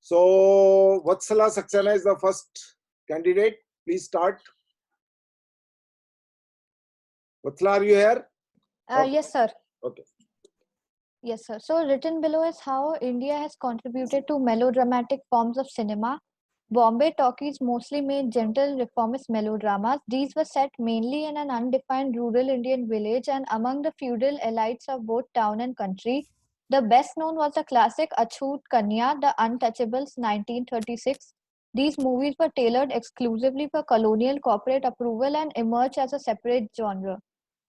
So Vatsala Saxena is the first candidate. Please start. Vatsala, are you here? Yes, sir. Okay. Yes, sir. So written below is how India has contributed to melodramatic forms of cinema. Bombay talkies mostly made gentle reformist melodramas. These were set mainly in an undefined rural Indian village and among the feudal elites of both town and country. The best known was the classic Achhoot Kanya, The Untouchables, 1936. These movies were tailored exclusively for colonial corporate approval and emerged as a separate genre.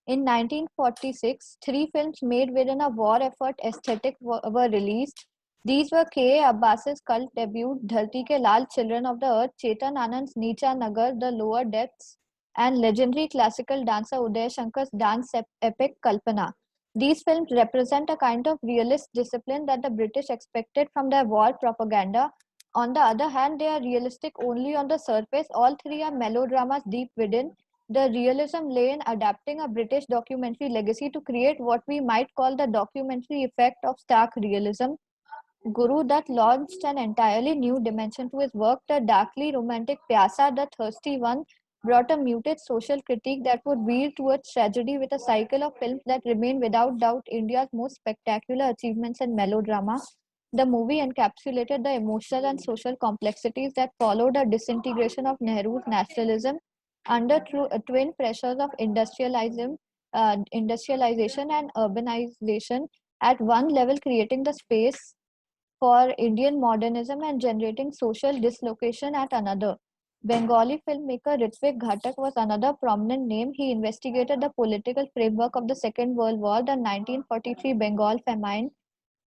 In 1946, three films made within a war effort aesthetic were released. These were K. A. Abbas's cult debut Dharti Ke Lal Children of the Earth, Chetan Anand's Neecha Nagar The Lower Depths, and legendary classical dancer Uday Shankar's dance epic Kalpana. These films represent a kind of realist discipline that the British expected from their war propaganda. On the other hand, they are realistic only on the surface. All three are melodramas deep within. The realism lay in adapting a British documentary legacy to create what we might call the documentary effect of stark realism. Guru Dutt launched an entirely new dimension to his work. The darkly romantic Pyasa, The Thirsty One, brought a muted social critique that would veer towards tragedy with a cycle of films that remain without doubt India's most spectacular achievements in melodrama. The movie encapsulated the emotional and social complexities that followed a disintegration of Nehru's nationalism under twin pressures of industrialization and urbanization, at one level creating the space for Indian modernism and generating social dislocation at another. Bengali filmmaker Ritvik Ghatak was another prominent name. He investigated the political framework of the Second World War, the 1943 Bengal famine,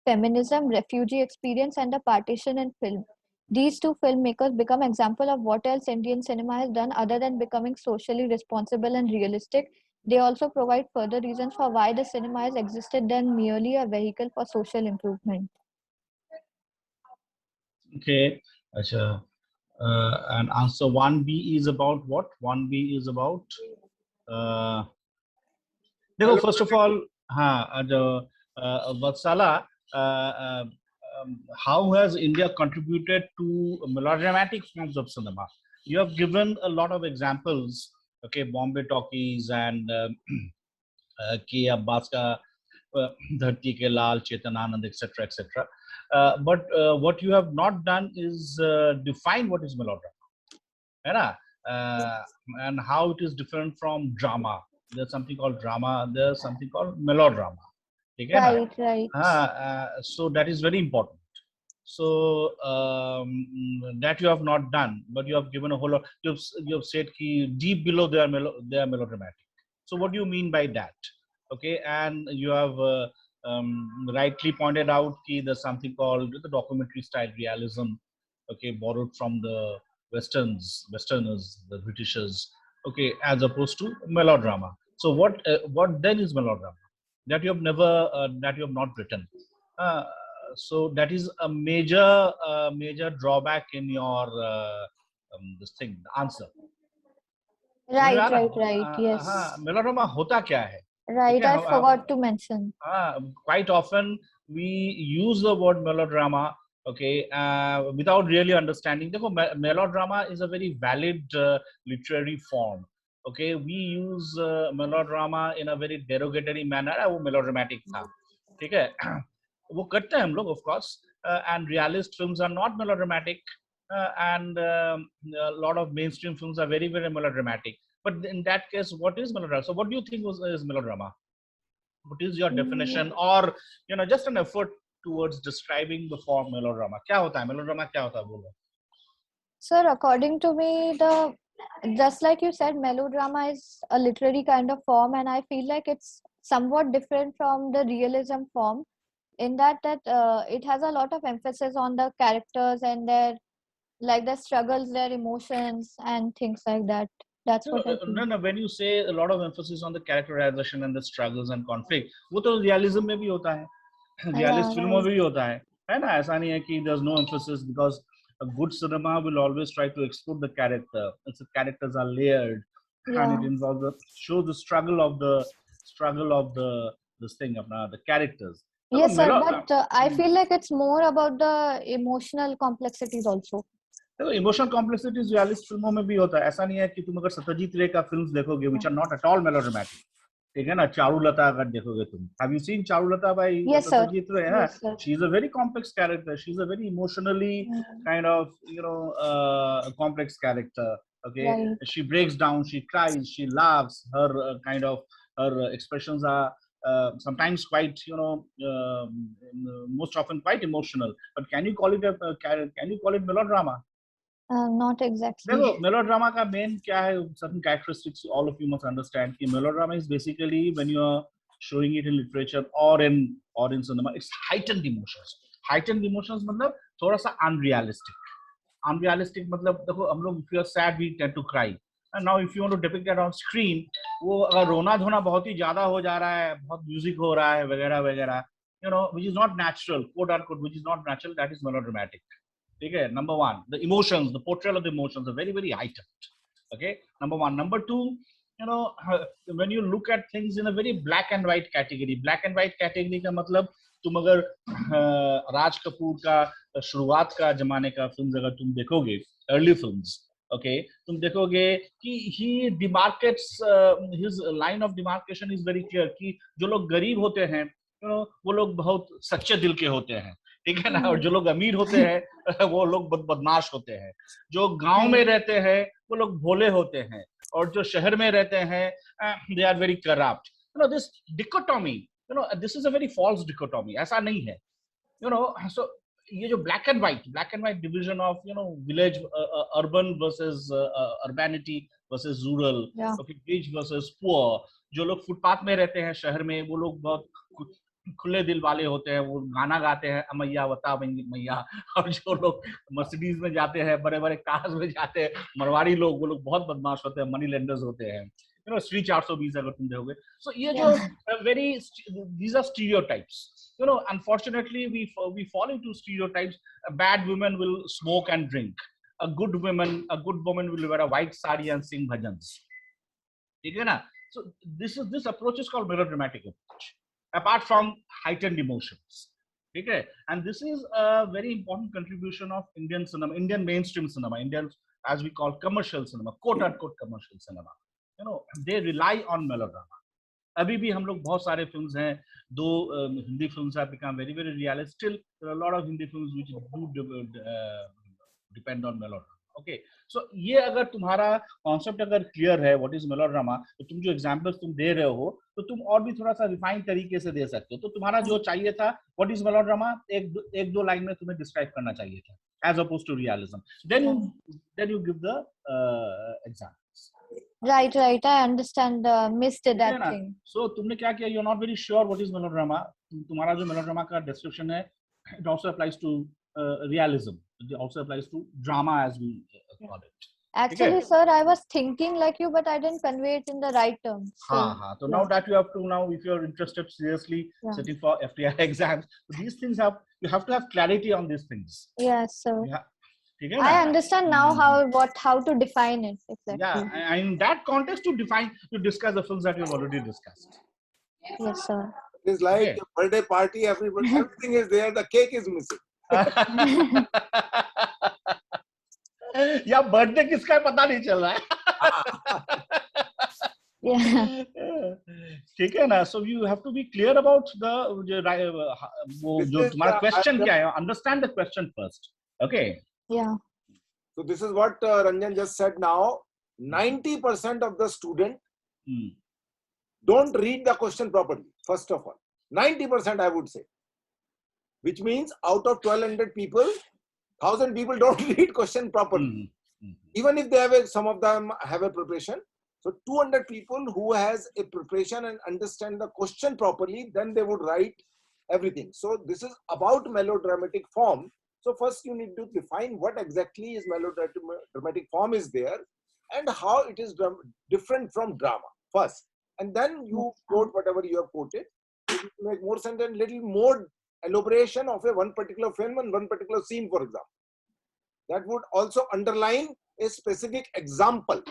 feminism, refugee experience, and the partition in film. These two filmmakers become example of what else Indian cinema has done other than becoming socially responsible and realistic. They also provide further reasons for why the cinema has existed than merely a vehicle for social improvement. Okay, Acha. And answer 1B is about what? 1B is about. First of all, Vatsala, how has India contributed to melodramatic forms of cinema? You have given a lot of examples. Okay, Bombay talkies and K. Abbas ka Dharti Ke Lal, Chetan Anand, etc., etc. But what you have not done is define what is melodrama, and how it is different from drama. There's something called drama. There's something called melodrama. Right, right. So that is very important. So that you have not done, but you have given a whole lot. You have said ki deep below they are melodramatic. So what do you mean by that? Okay, and you have rightly pointed out that there's something called the documentary style realism. Okay, borrowed from the westerners, the Britishers. Okay, as opposed to melodrama. So what then is melodrama? That you have never that you have not written. So that is a major drawback in your this thing, the answer. Right. Yes. Melodrama hota kya hai? Right, I forgot to mention. Quite often we use the word melodrama, okay, without really understanding. Melodrama is a very valid literary form. Okay, we use melodrama in a very derogatory manner. वो melodramatic था, ठीक है? वो करते हैं हम लोग, of course, and realist films are not melodramatic, and a lot of mainstream films are very melodramatic. But in that case, what is melodrama? So what do you think is melodrama? What is your definition, or just an effort towards describing the form melodrama? क्या होता है melodrama? क्या होता है बोलो? Sir, according to me, just like you said, melodrama is a literary kind of form, and I feel like it's somewhat different from the realism form, in that it has a lot of emphasis on the characters and their struggles, their emotions, and things like that. That's what I feel. No. When you say a lot of emphasis on the characterization and the struggles and conflict, वो तो realism में भी होता है, realist फिल्मों में भी होता है ना? ऐसा नहीं है कि there's no emphasis, because a good cinema will always try to explore the character. Its characters are layered, and it involves shows the struggle of the this thing of the characters. Yes, sir, Melo, but I feel like it's more about the emotional complexities also. देखो emotional complexities realist फिल्मों में भी होता है. ऐसा नहीं है कि तुम अगर सत्यजीत रे का फिल्म्स देखोगे which are not at all melodramatic, ठीक है ना. चारुलता अगर देखोगे तुम, have you seen Charulata by Yes, sir. Satyajit Ray? है, Yes, sir. She is a very complex character, she is a very emotionally kind of, you know, complex character. Okay, Right. she breaks down, she cries, she laughs, her kind of her expressions are sometimes quite, you know, most often quite emotional. But can you call it can you call it melodrama? Not exactly. देखो melodrama का main क्या है, certain characteristics all of you must understand कि melodrama is basically when you are showing it in literature or in cinema, it's heightened emotions. Heightened emotions मतलब थोड़ा सा unrealistic मतलब देखो हम लोग if you are sad we tend to cry, and now if you want to depict that on screen, वो अगर रोना धोना बहुत ही ज्यादा हो जा रहा है, बहुत म्यूजिक हो रहा है वगैरह वगैरह, you know, which is not natural, quote unquote, which is not natural, that is melodramatic. Okay, number one, the emotions, the portrayal of the emotions are very, very heightened. Okay, number one. Number two, you know, when you look at things in a very black and white category, black and white category का मतलब तुम अगर राज कपूर का शुरुआत का जमाने का films अगर तुम देखोगे, अर्ली फिल्म्स, ओके, तुम देखोगे कि he demarcates, his line of demarcation is very clear कि जो लोग गरीब होते हैं, you know, वो लोग बहुत सच्चे दिल के होते हैं, ठीक है ना, और जो लोग अमीर होते हैं वो लोग बदमाश होते हैं, जो गांव में रहते हैं वो लोग भोले होते हैं, और जो शहर में रहते हैं they are very corrupt. You know this dichotomy, you know this is a very false dichotomy, ऐसा नहीं है, यू नो. सो ये जो black and white division of, you know, village urban versus urbanity versus rural, okay, rich versus poor, जो लोग footpath में रहते हैं शहर में वो लोग बहुत खुले दिल वाले होते हैं, वो गाना गाते हैं अमैया बता मैया, और जो लोग मर्सिडीज में जाते हैं, बड़े बड़े कार्स में जाते हैं, मरवाड़ी लोग, वो लोग बहुत बदमाश होते हैं, मनी लेंडर्स होते हैं, यू नो, श्री 420 अगर तुम देखोगे. सो ये जो very, these are stereotypes, you know, unfortunately we fall into stereotypes. A bad woman will smoke and drink, a good woman will wear a white sari and sing bhajans, ठीक है ना. So this approach is called melodramatic approach, apart from heightened emotions, ठीक है. And this is a very important contribution of Indian cinema, Indian mainstream cinema, Indian, as we call commercial cinema, quote unquote commercial cinema, you know, they rely on melodrama. अभी भी हम लोग बहुत सारे films हैं, दो Hindi films have become very very realistic, still there are a lot of Hindi films which do depend on melodrama. Okay, so ये अगर तुम्हारा कॉन्सेप्ट अगर क्लियर है व्हाट इज मेलोड्रामा, तो तुम जो एग्जांपल्स तुम दे रहे हो तो तुम और भी थोड़ा सा रिफाइन तरीके से दे सकते हो. तो तुम्हारा जो चाहिए था व्हाट इज मेलोड्रामा, एक दो लाइन में तुम्हें डिस्क्राइब करना चाहिए था, as oppose to realism, then you give the examples. Right. I understand. Missed that thing. So तुमने क्या किया? You're not very sure what is melodrama. तुम्हारा जो melodrama का description है, it also applies to realism. It also applies to drama as we call it. Actually, sir, I was thinking like you, but I didn't convey it in the right terms. So, so now that you have to, now if you're interested seriously sitting for FTI exams, these things you have to have clarity on these things. Yes, sir. I understand now how to define it exactly. Yeah, and in that context to discuss the films that you've already discussed. Yes, sir. It's like a birthday party, everything is there, the cake is missing. या birthday किसका है पता नहीं चल रहा है. ठीक है ना. So you have to be clear about the वो जो तुम्हारा क्वेश्चन क्या है, understand the question first. Okay. Yeah. So this is what Ranjan just said now. 90% of the student don't read the question properly, first of all. 90% I would say. Which means out of 1200 people, 1000 people don't read question properly. Even if they have some of them have a preparation. So 200 people who has a preparation and understand the question properly, then they would write everything. So this is about melodramatic form. So first you need to define what exactly is melodramatic form is there and how it is different from drama first. And then you quote whatever you have quoted. It will make more sense and little more elaboration of one particular film and one particular scene, for example. That would also underline a specific example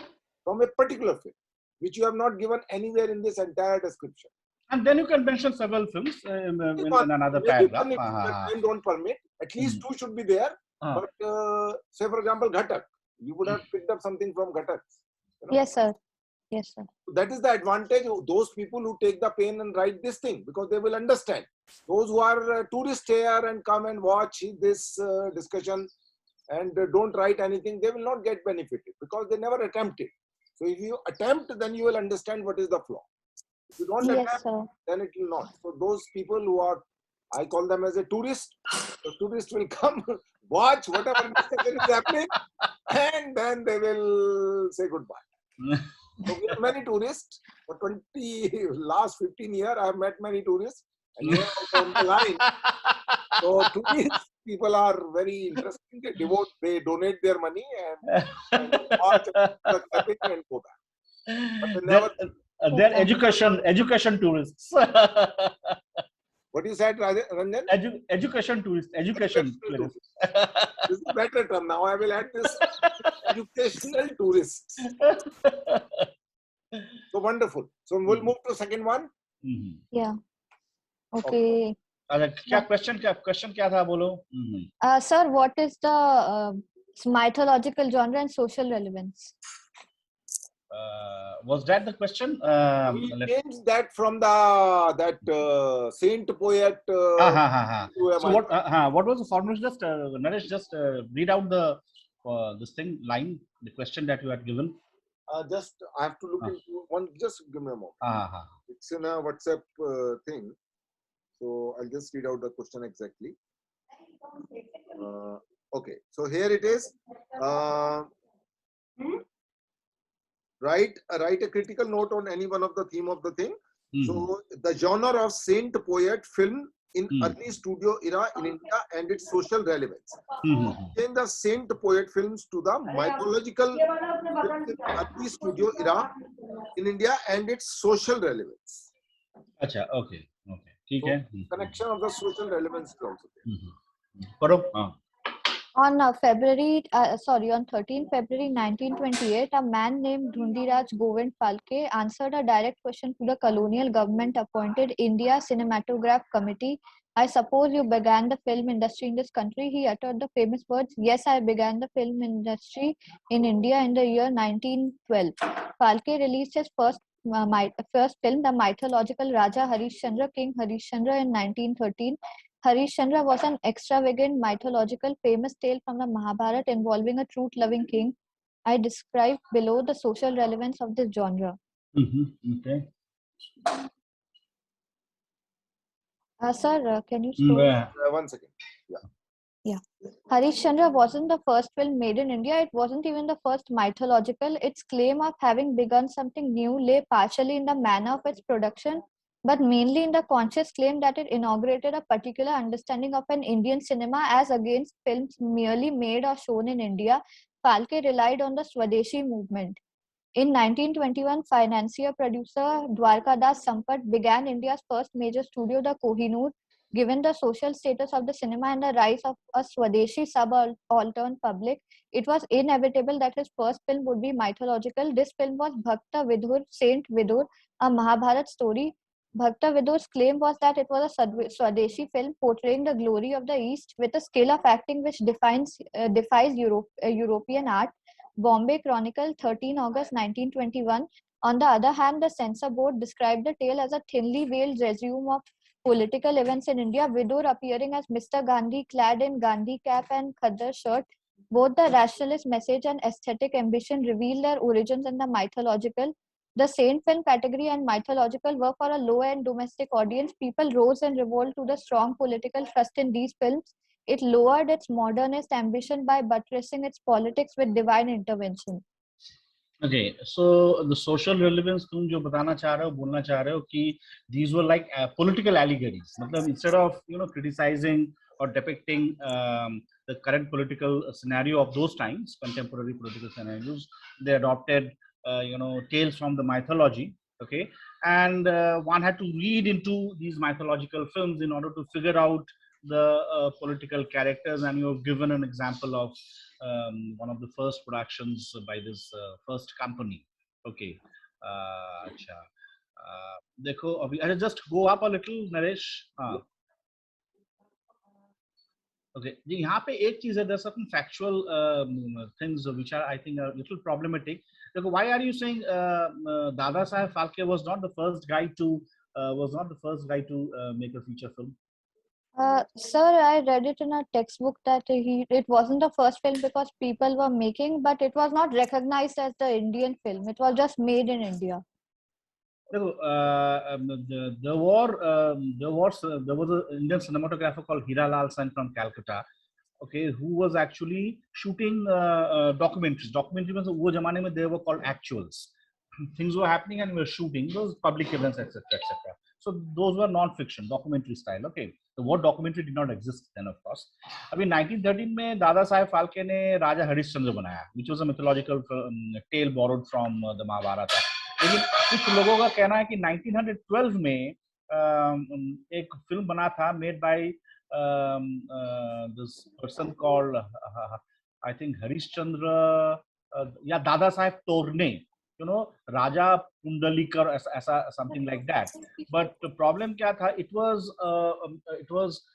from a particular film, which you have not given anywhere in this entire description. And then you can mention several films in another maybe paragraph. one if the time don't permit. At least two should be there. But say for example, Ghatak, you would have picked up something from Ghatak. You know? Yes, sir. Yes, sir. That is the advantage of those people who take the pain and write this thing, because they will understand. Those who are tourists here and come and watch this discussion and don't write anything, they will not get benefited because they never attempted. So if you attempt, then you will understand what is the flaw. If you don't attempt, then it will not. So those people who are, I call them as a tourist. The tourist will come, watch whatever discussion is happening, and then they will say goodbye. So we have many tourists. For last 15 years, I have met many tourists, and here also on the line. So tourists, people are very interesting. They donate their money and watch the clipping and go back. But they never. They're education tourists. What you said, Ranjan? Education tourists. Education tourists. This is a better term. Now I will add this: educational tourists. So wonderful. So we'll move to second one. Yeah. Okay. Question क्या था बोलो? Sir, what is the mythological genre and social relevance? Was that the question? We changed that from the saint poet. So what was the formula? Just Naresh, just read out the this thing line, the question that you had given. Just I have to look into one. Just give me a moment. It's in a WhatsApp thing, so I'll just read out the question exactly. Okay, so here it is. Write a critical note on any one of the theme of the thing. So the genre of saint poet film in early studio era in India and its social relevance. Change the saint poet films to the mythological films in early studio era in India and its social relevance. Acha, okay. So, connection of the social relevance is also there. On 13 February 1928, a man named Dhundiraj Govind Phalke answered a direct question to the colonial government-appointed India Cinematograph Committee. I suppose you began the film industry in this country. He uttered the famous words, "Yes, I began the film industry in India in the year 1912. Phalke released his first film, the mythological Raja Harishchandra, King Harishchandra, in 1913. Harishchandra was an extravagant mythological famous tale from the Mahabharata involving a truth-loving king. I describe below the social relevance of this genre. Okay. Sir, can you scroll? 1 second. Yeah. Harishchandra wasn't the first film made in India. It wasn't even the first mythological. Its claim of having begun something new lay partially in the manner of its production, but mainly in the conscious claim that it inaugurated a particular understanding of an Indian cinema as against films merely made or shown in India. Phalke relied on the Swadeshi movement. In 1921, financier producer Dwarkadas Sampat began India's first major studio, the Kohinoor. Given the social status of the cinema and the rise of a Swadeshi subaltern public, it was inevitable that his first film would be mythological. This film was Bhakta Vidur, Saint Vidur, a Mahabharat story. Bhakta Vidur's claim was that it was a Swadeshi film portraying the glory of the East with a skill of acting which defies European art. Bombay Chronicle, 13 August 1921. On the other hand, the censor board described the tale as a thinly veiled resume of political events in India, Vidur appearing as Mr. Gandhi clad in Gandhi cap and Khaddar shirt. Both the rationalist message and aesthetic ambition reveal their origins in the mythological. The saint film category and mythological were for a low-end domestic audience. People rose in revolt to the strong political thrust in these films. It lowered its modernist ambition by buttressing its politics with divine intervention. Okay, so the social relevance तुम जो बताना चाह रहे हो, बोलना चाह रहे हो कि these were like political allegories. मतलब instead of criticizing or depicting the current political scenario of those times, contemporary political scenarios, they adopted tales from the mythology. Okay, and one had to read into these mythological films in order to figure out the political characters, and you have given an example of one of the first productions by this first company. Okay, देखो अभी, अरे just go up a little Naresh. हाँ, okay. जी, यहाँ पे एक चीज है, there are certain factual things which are I think a little problematic. देखो, why are you saying Dada Saheb Phalke was not the first guy to make a feature film? Sir, I read it in a textbook that it wasn't the first film because people were making, but it was not recognized as the Indian film. It was just made in India. देखो, there was an Indian cinematographer called Hiralal Sen from Calcutta, okay, who was actually shooting documentaries. Documentary means वो जमाने में they were called actuals. Things were happening and we were shooting those public events, etc., etc. So those were non-fiction, documentary style. Okay, the word documentary did not exist then, of course. अभी 1913 में दादा साहेब फाल्के ने राजा हरिश्चंद्र बनाया, which was a mythological tale borrowed from the Mahabharata. लेकिन कुछ लोगों का कहना है कि 1912 में एक फिल्म बना था made by this person called I think Harishchandra या Dada Saheb तोरने, you know, Raja Pundalikar, ऐसा something like that. But the problem क्या था? It was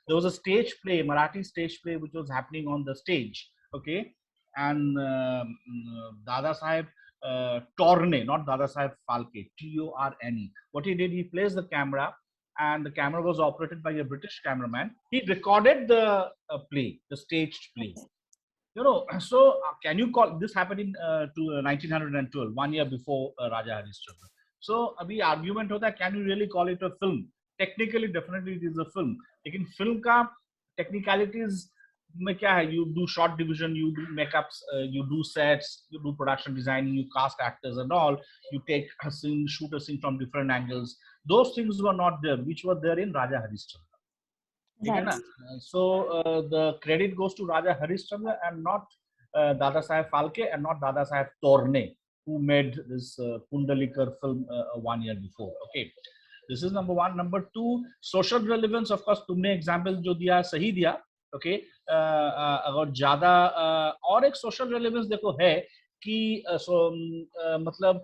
there was a stage play, Marathi stage play, which was happening on the stage. Okay, and Dada Saheb Torne, not Dada Saheb Phalke, Torne. What he did, he placed the camera, and the camera was operated by a British cameraman. He recorded the play, the staged play. You know, so can you call this happened in 1912, 1 year before Raja Harishchandra. So abhi argument hota hai, can you really call it a film? Technically, definitely it is a film. लेकिन film का technicalities में क्या है? You do shot division, you do makeups, you do sets, you do production designing, you cast actors and all. You take a scene, shoot a scene from different angles. Those things were not there, which were there in Raja Harishchandra. Right. So the credit goes to Raja Harishchandra and not Dada Saheb Phalke and not Dada Saheb Torne, who made this Pundalikar film 1 year before. Okay, this is number one. Number two, social relevance. Of course, तुमने example जो दिया सही दिया. Okay, अगर ज़्यादा और एक social relevance देखो है कि मतलब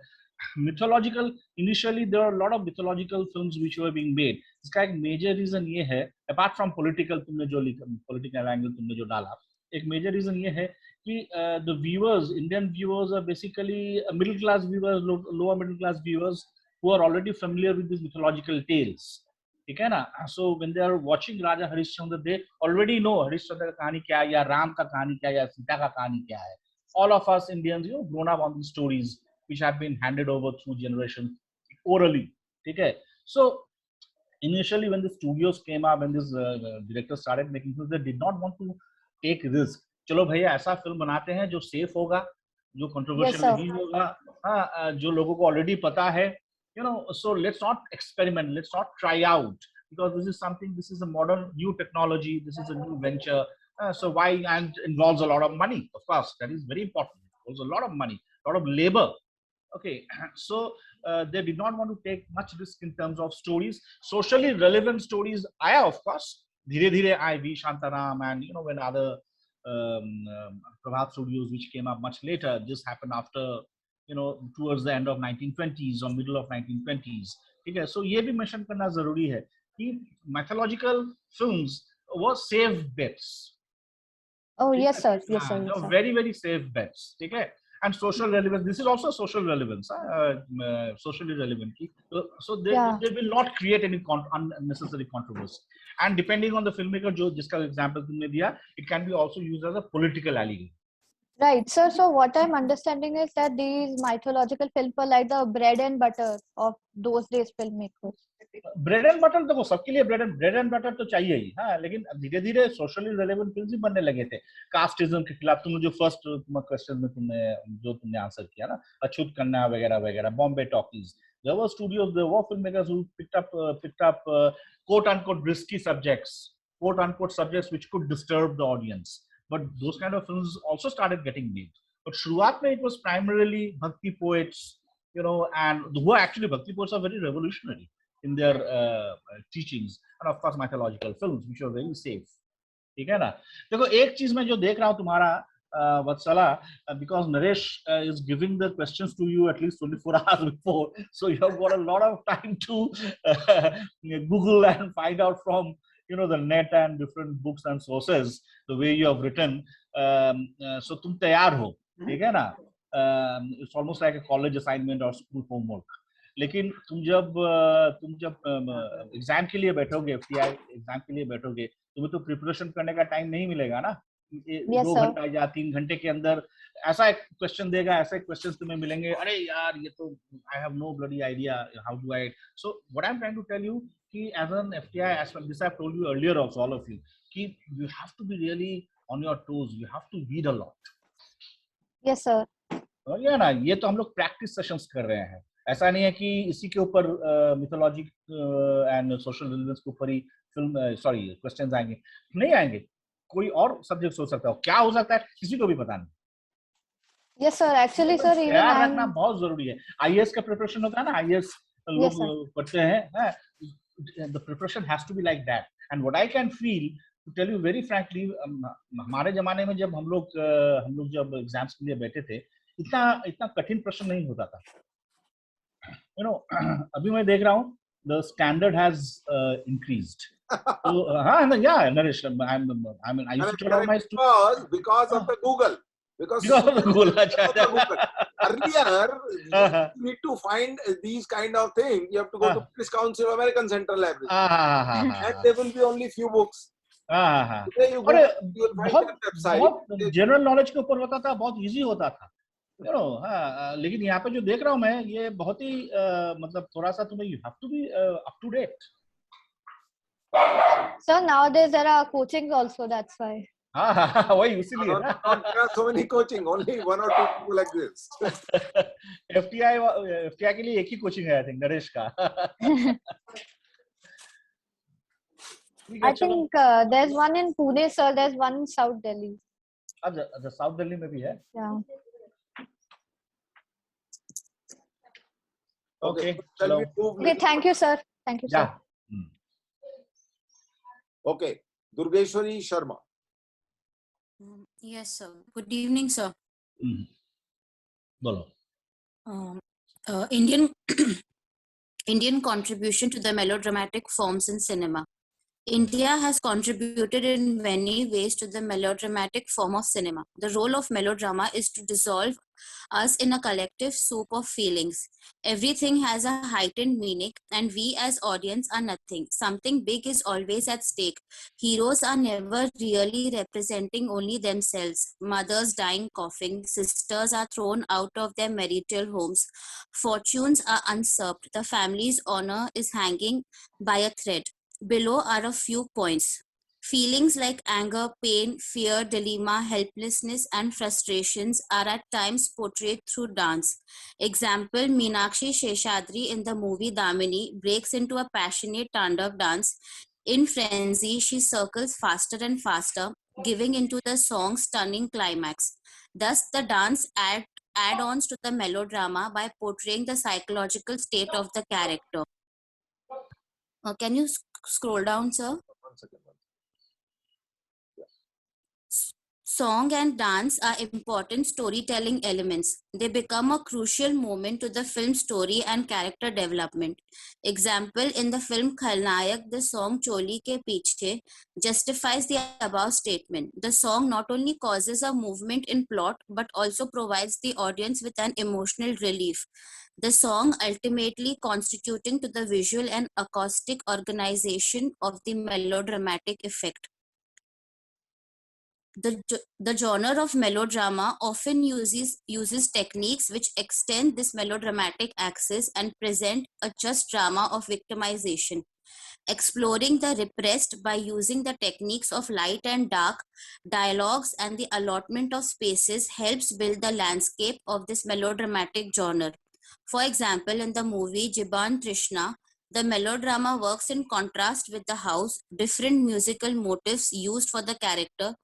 mythological, initially there are a lot of mythological films which were being made. इसका एक major reason ये है, apart from political, तुमने जो political angle तुमने जो डाला, एक major reason ये है कि the viewers, Indian viewers are basically middle class viewers, lower middle class viewers who are already familiar with these mythological tales. ठीक है ना? So when they are watching Raja Harishchandra, they already know Harishchandra का कहानी क्या है, या राम का कहानी क्या है, या सीता का कहानी क्या है. All of us Indians, you know, grown up on these stories which have been handed over through generations orally. Okay, so initially when the studios came up, when this directors started making films, they did not want to take risk. चलो भैया ऐसा film बनाते हैं जो safe होगा, जो controversial नहीं होगा, हाँ, जो लोगों को already पता है, you know, so let's not experiment, let's not try out, because this is something, this is a modern new technology, this is a new venture, so why, and involves a lot of money, of course, that is very important, it involves a lot of money, a lot of labor. Okay, so they did not want to take much risk in terms of stories. Socially relevant stories, of course, धीरे धीरे आए, V Shantaram, and you know, when other Prabhat studios which came up much later. This happened after, you know, towards the end of 1920s or middle of 1920s. ठीक है, so ये भी mention करना जरूरी है कि mythological films were safe bets. Oh yes sir, yes sir. They were very very safe bets. ठीक है. And social relevance, this is also social relevance, socially relevant. So they will not create any unnecessary controversy. And depending on the filmmaker, जिसका example तुमने दिया, it can be also used as a political allegory. Right, sir. So what I'm understanding is that these mythological films were like the bread and butter of those days filmmakers. Bread and butter तो सबके लिए bread and butter तो चाहिए ही, हाँ, लेकिन धीरे धीरे socially relevant films भी बनने लगे थे. कास्टिज्म के खिलाफ तुमने जो फर्स्ट क्वेश्चन में तुमने आंसर किया ना, अछूत कन्या वगैरह वगैरह, Bombay talkies, there were studios, there were filmmakers who picked up quote unquote risky subjects, quote unquote subjects which could disturb the audience, but those kind of films also started getting made. But शुरुआत में it was primarily bhakti poets, you know, and who actually bhakti poets are very revolutionary in their teachings, and of course mythological films which are very safe. ठीक है ना? देखो एक चीज मैं जो देख रहा हूँ तुम्हारा Vatsala, because Naresh is giving the questions to you at least 24 hours before, so you have got a lot of time to Google and find out from the net and different books and sources the way you have written. So तुम तैयार हो, ठीक है ना? It's almost like a college assignment or school homework. लेकिन तुम जब exam के लिए बैठोगे, FTI एग्जाम के लिए बैठोगे, तुम्हें तो प्रिपरेशन करने का टाइम नहीं मिलेगा ना. Yes, 2 sir. घंटा या 3 घंटे के अंदर ऐसा एक क्वेश्चन देगा, ऐसे क्वेश्चंस तुम्हें मिलेंगे, अरे यार ये तो I have no bloody idea how do I. So what I am trying to tell you कि as an FTI, as this I have told you earlier also, all of you, कि you have to be really on your toes, you have to read a lot. Yes, sir. ये ना, ये तो हम लोग practice sessions कर रहे हैं. ऐसा नहीं है कि इसी के ऊपर मिथोलॉजी एंड सोशल रिलेवेंस के ऊपर ही फिल्म क्वेश्चंस आएंगे. नहीं आएंगे, कोई और सब्जेक्ट हो सकता है. क्या हो सकता है किसी को भी पता नहीं. Yes, sir. Actually, sir, even तैयार I'm. रखना बहुत जरूरी है. IAS का प्रिपरेशन होता है ना, IAS Yes, sir. लोग पढ़ते हैं. The preparation has to be like that. And what I can feel, to tell you very frankly, हमारे जमाने में जब हम लोग जब एग्जाम्स के लिए बैठे थे, इतना कठिन प्रश्न नहीं होता था. अभी मैं देख रहा हूँ the standard has increased. So, yeah, Naresh, I mean, I used to tell my students because of the Google. Because of the Google. Earlier, you need to find these kind of things. You have to go to British Council of American Central Library, and there will be only few books. Today you go, you will find their website. बहुत general knowledge के ऊपर होता था, बहुत easy होता था. लेकिन यहाँ पे जो देख रहा हूँ मैं, ये बहुत ही मतलब थोड़ा सा तुम्हें you have to be up to date. Sir, nowadays there are coachings also, that's why. वही इसीलिए ना. There are so many coaching, only 1 or 2 people like this. FTI के लिए एक ही कोचिंग है, I think, नरेश का. I think there's one in Pune, sir. There's one in South Delhi. अच्छा, south Delhi में भी है. Yeah. Okay. Shall we move? Okay, thank you, sir. Thank you, sir. Yeah. Okay, Durgeshwari Sharma. Yes, sir. Good evening, sir. बोलो. Indian Indian contribution to the melodramatic forms in cinema. India has contributed in many ways to the melodramatic form of cinema. The role of melodrama is to dissolve us in a collective soup of feelings. Everything has a heightened meaning, and we as audience are nothing. Something big is always at stake. Heroes are never really representing only themselves. Mothers dying coughing, sisters are thrown out of their marital homes, fortunes are usurped, the family's honor is hanging by a thread. Below are a few points. Feelings like anger, pain, fear, dilemma, helplessness, and frustrations are at times portrayed through dance. Example, Meenakshi Sheshadri in the movie Damini breaks into a passionate Tandav dance. In frenzy, she circles faster and faster, giving into the song's stunning climax. Thus, the dance add-ons to the melodrama by portraying the psychological state of the character. Can you scroll down, sir? 1 second. Song and dance are important storytelling elements. They become a crucial moment to the film story and character development. Example, in the film Khalnayak, the song Choli Ke Piche justifies the above statement. The song not only causes a movement in plot, but also provides the audience with an emotional relief. The song ultimately constituting to the visual and acoustic organization of the melodramatic effect. The genre of melodrama often uses techniques which extend this melodramatic axis and present a just drama of victimization. Exploring the repressed by using the techniques of light and dark, dialogues, and the allotment of spaces helps build the landscape of this melodramatic genre. For example, in the movie Jiban Trishna, the melodrama works in contrast with the house, different musical motifs used for the character,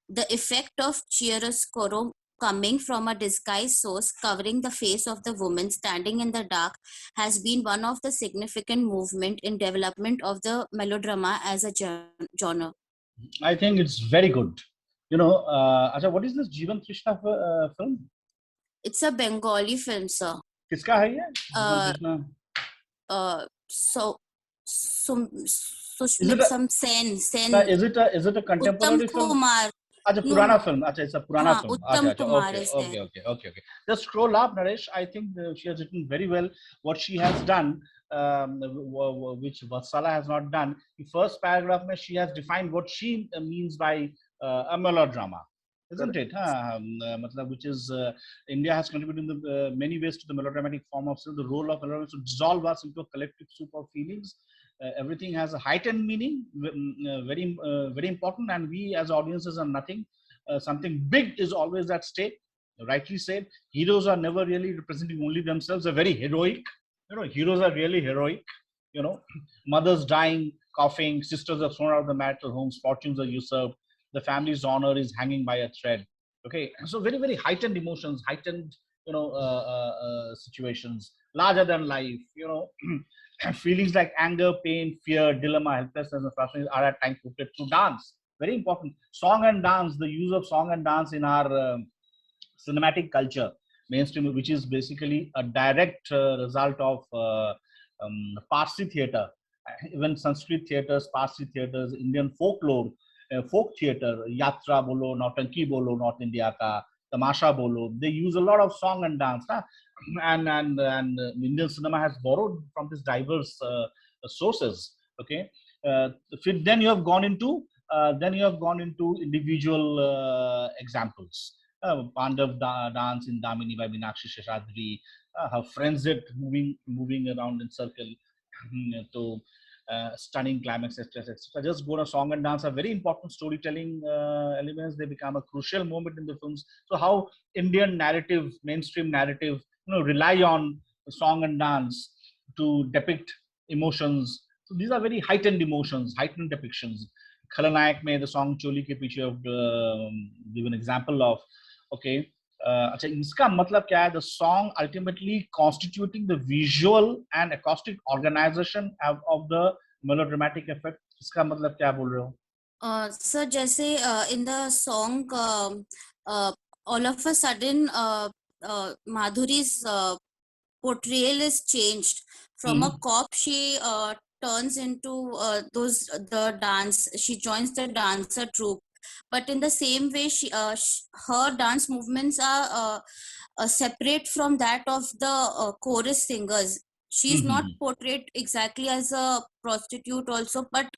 the effect of chiaroscuro coming from a disguised source covering the face of the woman standing in the dark has been one of the significant movement in development of the melodrama as a genre. I think it's very good. You know, Acha, what is this Jeevan Krishna film? It's a Bengali film, sir. किसका है ये? Jeevan Uh, Krishna. so Is it a, some Sen. is it a contemporary Uttam film? Kumar. अच्छा No, पुराना film. अच्छा, it's a पुराना हाँ, film. Uttam अच्छा, Kumar okay, is okay, there. okay. Just scroll up, Naresh. I think she has written very well what she has done, which Vatsala has not done. The first paragraph, she has defined what she means by a melodrama, isn't it? मतलब, which is India has contributed in the, many ways to the melodramatic form of the role of melodrama to dissolve us into a collective soup of feelings. Everything has a heightened meaning, very important, and we as audiences are nothing. Something big is always at stake. Rightly said, heroes are never really representing only themselves. They're very heroic. You know, heroes are really heroic. You know, mothers dying, coughing, sisters are thrown out of the marital homes, fortunes are usurped, the family's honor is hanging by a thread. Okay, so very heightened emotions, heightened, you know, situations, larger than life. You know. Feelings like anger, pain, fear, dilemma, helplessness, and frustration are at times put through dance. Very important. Song and dance, the use of song and dance in our cinematic culture, mainstream, which is basically a direct result of Parsi theatre, even Sanskrit theatres, Parsi theatres, Indian folklore, folk theatre, Yatra bolo, Nautanki bolo, North India ka, Tamasha bolo. They use a lot of song and dance. Huh? And Indian cinema has borrowed from these diverse sources. Okay, then you have gone into individual examples. Pandav dance in Damini by Meenakshi Sheshadri, her frenzied moving around in circle to stunning climax, etc. Just go to song and dance are very important storytelling elements. They become a crucial moment in the films. So how Indian narrative, mainstream narrative, rely on song and dance to depict emotions. So these are very heightened emotions, heightened depictions. Khalanayak mein the song Choli ke piche of give an example of. Okay, अच्छा इसका मतलब क्या है? The song ultimately constituting the visual and acoustic organization of the melodramatic effect. इसका मतलब क्या बोल रहे हो? Sir, जैसे in the song, all of a sudden, Madhuri's portrayal is changed from a cop. She turns into the dance. She joins the dancer troupe, but in the same way, her dance movements are separate from that of the chorus singers. She's not portrayed exactly as a prostitute also, but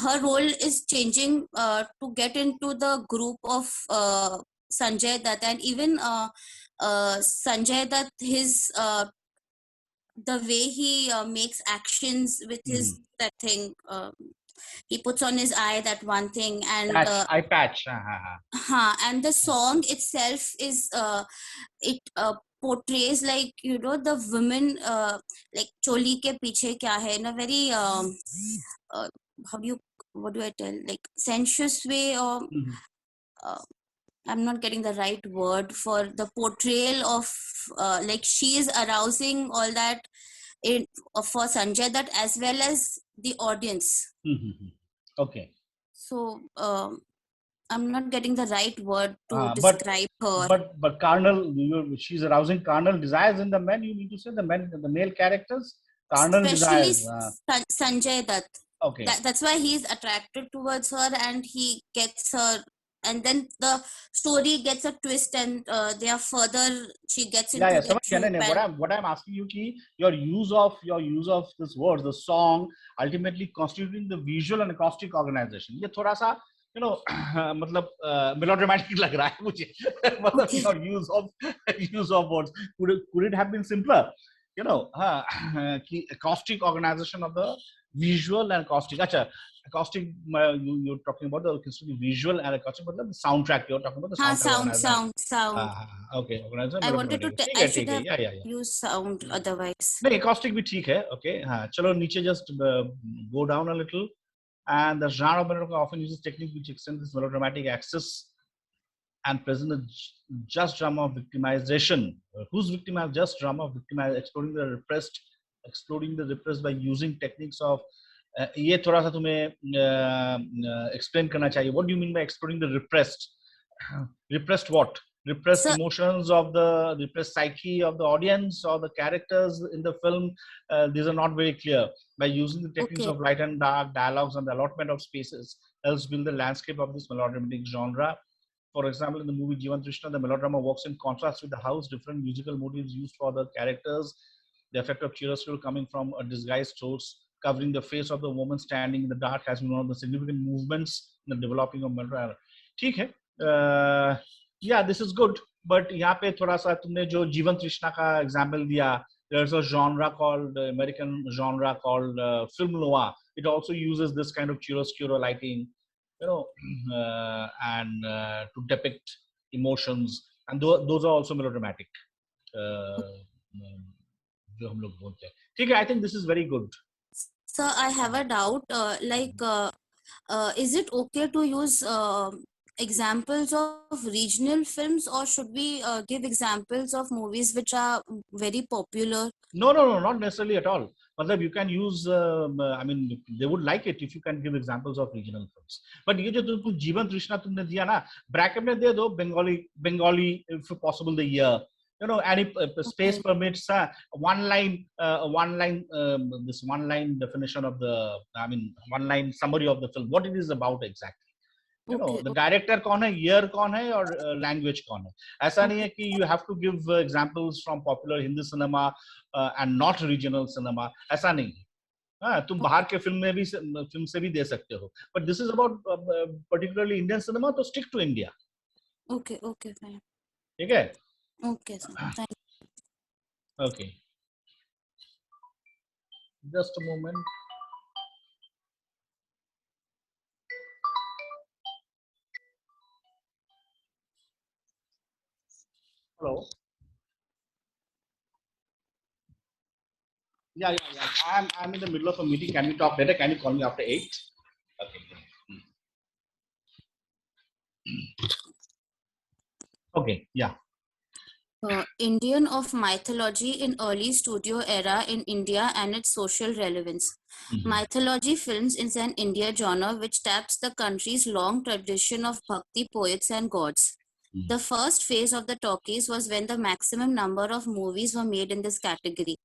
her role is changing to get into the group of Sanjay Dutt, and even Sanjay Dutt, his the way he makes actions with his that thing. He puts on his eye that one thing, and eye patch. And the song itself is it portrays, like, the women, like choli ke piche kya hai, in a very what do I tell, like sensuous way, or I'm not getting the right word for the portrayal of like she is arousing all that for Sanjay Dutt as well as the audience. Okay. So I'm not getting the right word to describe her. But carnal, she's arousing carnal desires in the men. You need to say the male characters, carnal especially desires. Sanjay Dutt. Okay. That's why he's attracted towards her, and he gets her. And then the story gets a twist, and she gets into the troupe. What I'm asking you, ki your use of this word, the song, ultimately constituting the visual and acoustic organization. ये थोड़ा सा, मतलब melodramatic लग रहा है मुझे. मतलब your use of words. Could it have been simpler? Ki acoustic organization of the visual and acoustic. Achha, acoustic, you're talking about the visual and acoustic, but the soundtrack. You're talking about the soundtrack. Sound. Okay, organizer. I wanted to. I should have used sound otherwise. No, acoustic bhi theek hai. Okay, chalo niche just go down a little. And the genre of melodrama often uses technique which extends this melodramatic axis and present a just drama of victimization. Whose victimized? Just drama of victimization, exploring the repressed by using techniques of ये थोड़ा सा तुम्हें explain करना चाहिए. What do you mean by exploring the repressed? Repressed what? Repressed Sir, emotions of the repressed psyche of the audience or the characters in the film. These are not very clear. By using the techniques okay. of light and dark, dialogues, and the allotment of spaces, helps build the landscape of this melodramatic genre. For example, in the movie Jivan Trishna, the melodrama works in contrast with the house, different musical motives used for the characters, the effect of chiaroscuro coming from a disguised source, covering the face of the woman standing in the dark has been one of the significant movements in the developing of melodrama. ठीक है, yeah, this is good, but यहाँ पे थोड़ा सा तुमने जो जीवन तृष्णा का example दिया, there's a genre called American genre called film noir. It also uses this kind of chiaroscuro lighting, you know, and to depict emotions, and those are also melodramatic. जो हम लोग बोलते हैं. ठीक है, I think this is very good. Sir, I have a doubt. Is it okay to use examples of regional films, or should we give examples of movies which are very popular? No, not necessarily at all. मतलब you can use, I mean, they would like it if you can give examples of regional films. But ये जो तुम जीवन तृष्णा तुमने दिया ना, bracket में दे दो Bengali, if possible the year. You know, and if space permits, one line, this one line definition of the, I mean, one line summary of the film, what it is about exactly. You know, the director कौन है, year कौन है, और language कौन है. ऐसा नहीं है कि you have to give examples from popular Hindi cinema and not regional cinema. ऐसा नहीं है. हाँ, तुम बाहर के फिल्म से भी दे सकते हो. But this is about particularly Indian cinema, तो stick to India. Okay, fine. ठीक है? Okay, sir. Thank you. Okay. Just a moment. Hello. Yeah. I'm in the middle of a meeting. Can we talk later? Can you call me after 8? Okay. Okay. Yeah. Indian of mythology in early studio era in India and its social relevance. Mythology films is an India genre which taps the country's long tradition of bhakti poets and gods. The first phase of the talkies was when the maximum number of movies were made in this category.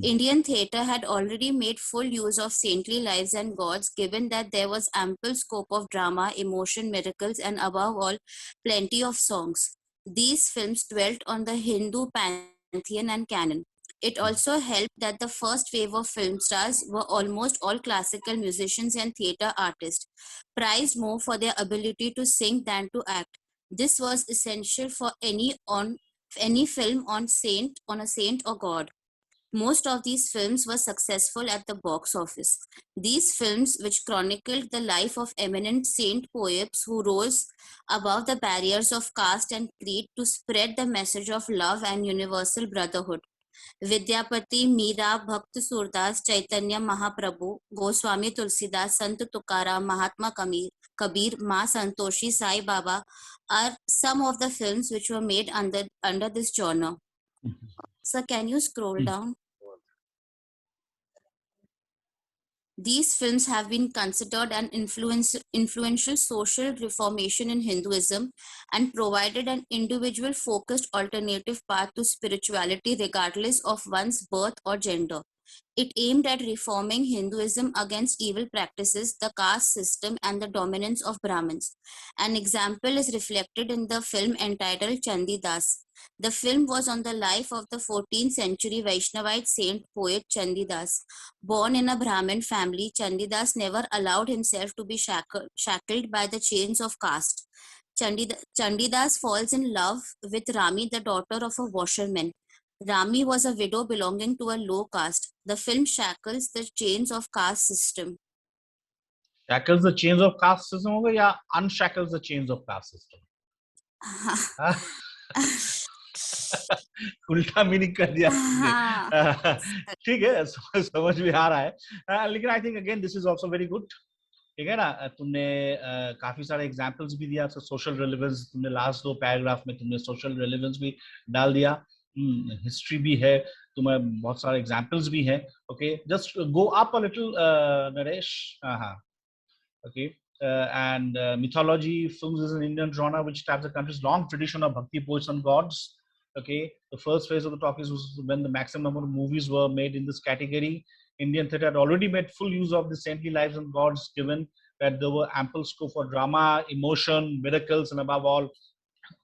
Indian theatre had already made full use of saintly lives and gods, given that there was ample scope of drama, emotion, miracles, and above all, plenty of songs. These films dwelt on the Hindu pantheon and canon. It also helped that the first wave of film stars were almost all classical musicians and theatre artists, prized more for their ability to sing than to act. This was essential for any film on a saint or god. Most of these films were successful at the box office. These films, which chronicled the life of eminent saint poets who rose above the barriers of caste and creed to spread the message of love and universal brotherhood. Vidyapati, Meera, Bhakt Surdas, Chaitanya Mahaprabhu, Goswami Tulsidas, Sant Tukaram, Mahatma Kabir, Ma Santoshi, Sai Baba are some of the films which were made under this genre. Sir, can you scroll down? These films have been considered an influential social reformation in Hinduism and provided an individual-focused alternative path to spirituality regardless of one's birth or gender. It aimed at reforming Hinduism against evil practices, the caste system, and the dominance of Brahmins. An example is reflected in the film entitled Chandidas. The film was on the life of the 14th century Vaishnavite saint poet Chandidas. Born in a Brahmin family, Chandidas never allowed himself to be shackled by the chains of caste. Chandidas falls in love with Rami, the daughter of a washerman. Rami was a widow belonging to a low caste. The film shackles the chains of caste system. Shackles the chains of caste system होगा या unshackles the chains of caste system? उल्टा meaning कर दिया तुमने. ठीक है, समझ में आ रहा है, लेकिन I think again this is also very good. ठीक है ना, तुमने काफी सारे एग्जांपल्स भी दिया. सोशल रेलेवेंस तुमने लास्ट 2 पैराग्राफ में तुमने सोशल रेलेवेंस भी डाल दिया. हिस्ट्री भी है, तुम्हें बहुत सारे एग्जांपल्स भी हैं. Okay, just go up a little, Naresh. Okay. And mythology films is an Indian genre which taps the country's long tradition of bhakti poets and gods. Okay, the first phase of the talk is was when the maximum number of movies were made in this category. Indian theatre had already made full use of the saintly lives and gods, given that there were ample scope for drama, emotion, miracles, and above all,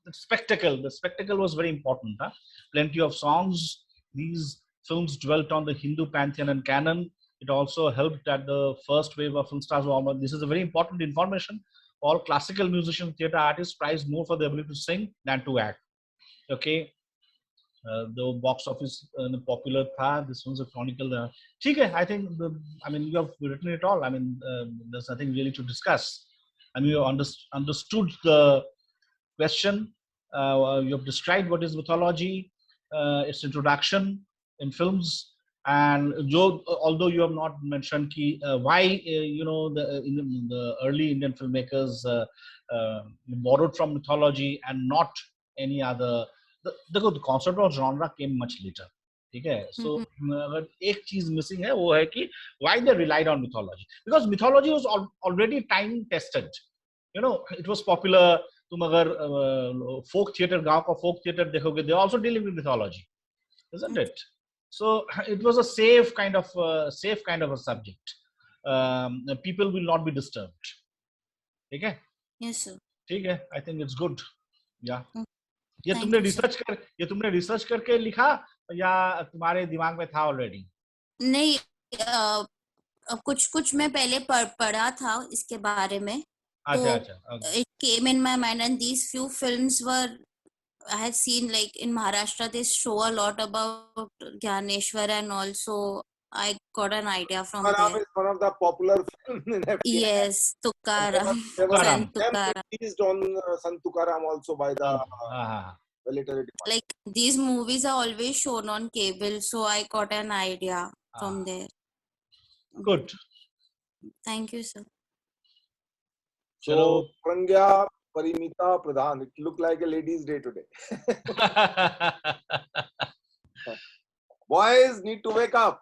the spectacle. The spectacle was very important. Huh? Plenty of songs. These films dwelt on the Hindu pantheon and canon. It also helped that the first wave of film stars were almost, this is a very important information. All classical musicians, theatre artists prized more for the ability to sing than to act. Okay. The box office popular tha. This one's a chronicle. Okay, I think I mean you have written it all. I mean there's nothing really to discuss. I mean you understood the question. You have described what is mythology, its introduction in films, and although you have not mentioned why the early Indian filmmakers borrowed from mythology and not any other. The concept of genre came much later. Okay, so अगर एक चीज missing है वो है कि why they relied on mythology, because mythology was already time tested. You know, it was popular. तुम अगर folk theater, गांव का folk theater देखोगे, they are also dealing with mythology, isn't it? So it was a safe kind of a subject. People will not be disturbed. ठीक है? Yes, sir. ठीक है, I think it's good. Yeah. ये Thank तुमने research करके लिखा या तुम्हारे दिमाग में था ऑलरेडी? नहीं, कुछ मैं पहले पढ़ा था इसके बारे में. अच्छा. It came in my mind, and these few films were, I had seen, like in Maharashtra they show a lot about Gyaneshwar, and also I got an idea from there. Is one of the popular films in FTII. Yes, Tukaram. Tukaram. Released on Sant Tukaram also by the military department. Like these movies are always shown on cable, so I got an idea from there. Good. Thank you, sir. So, Prangya Parimita Pradhan. It looked like a ladies' day today. Boys need to wake up.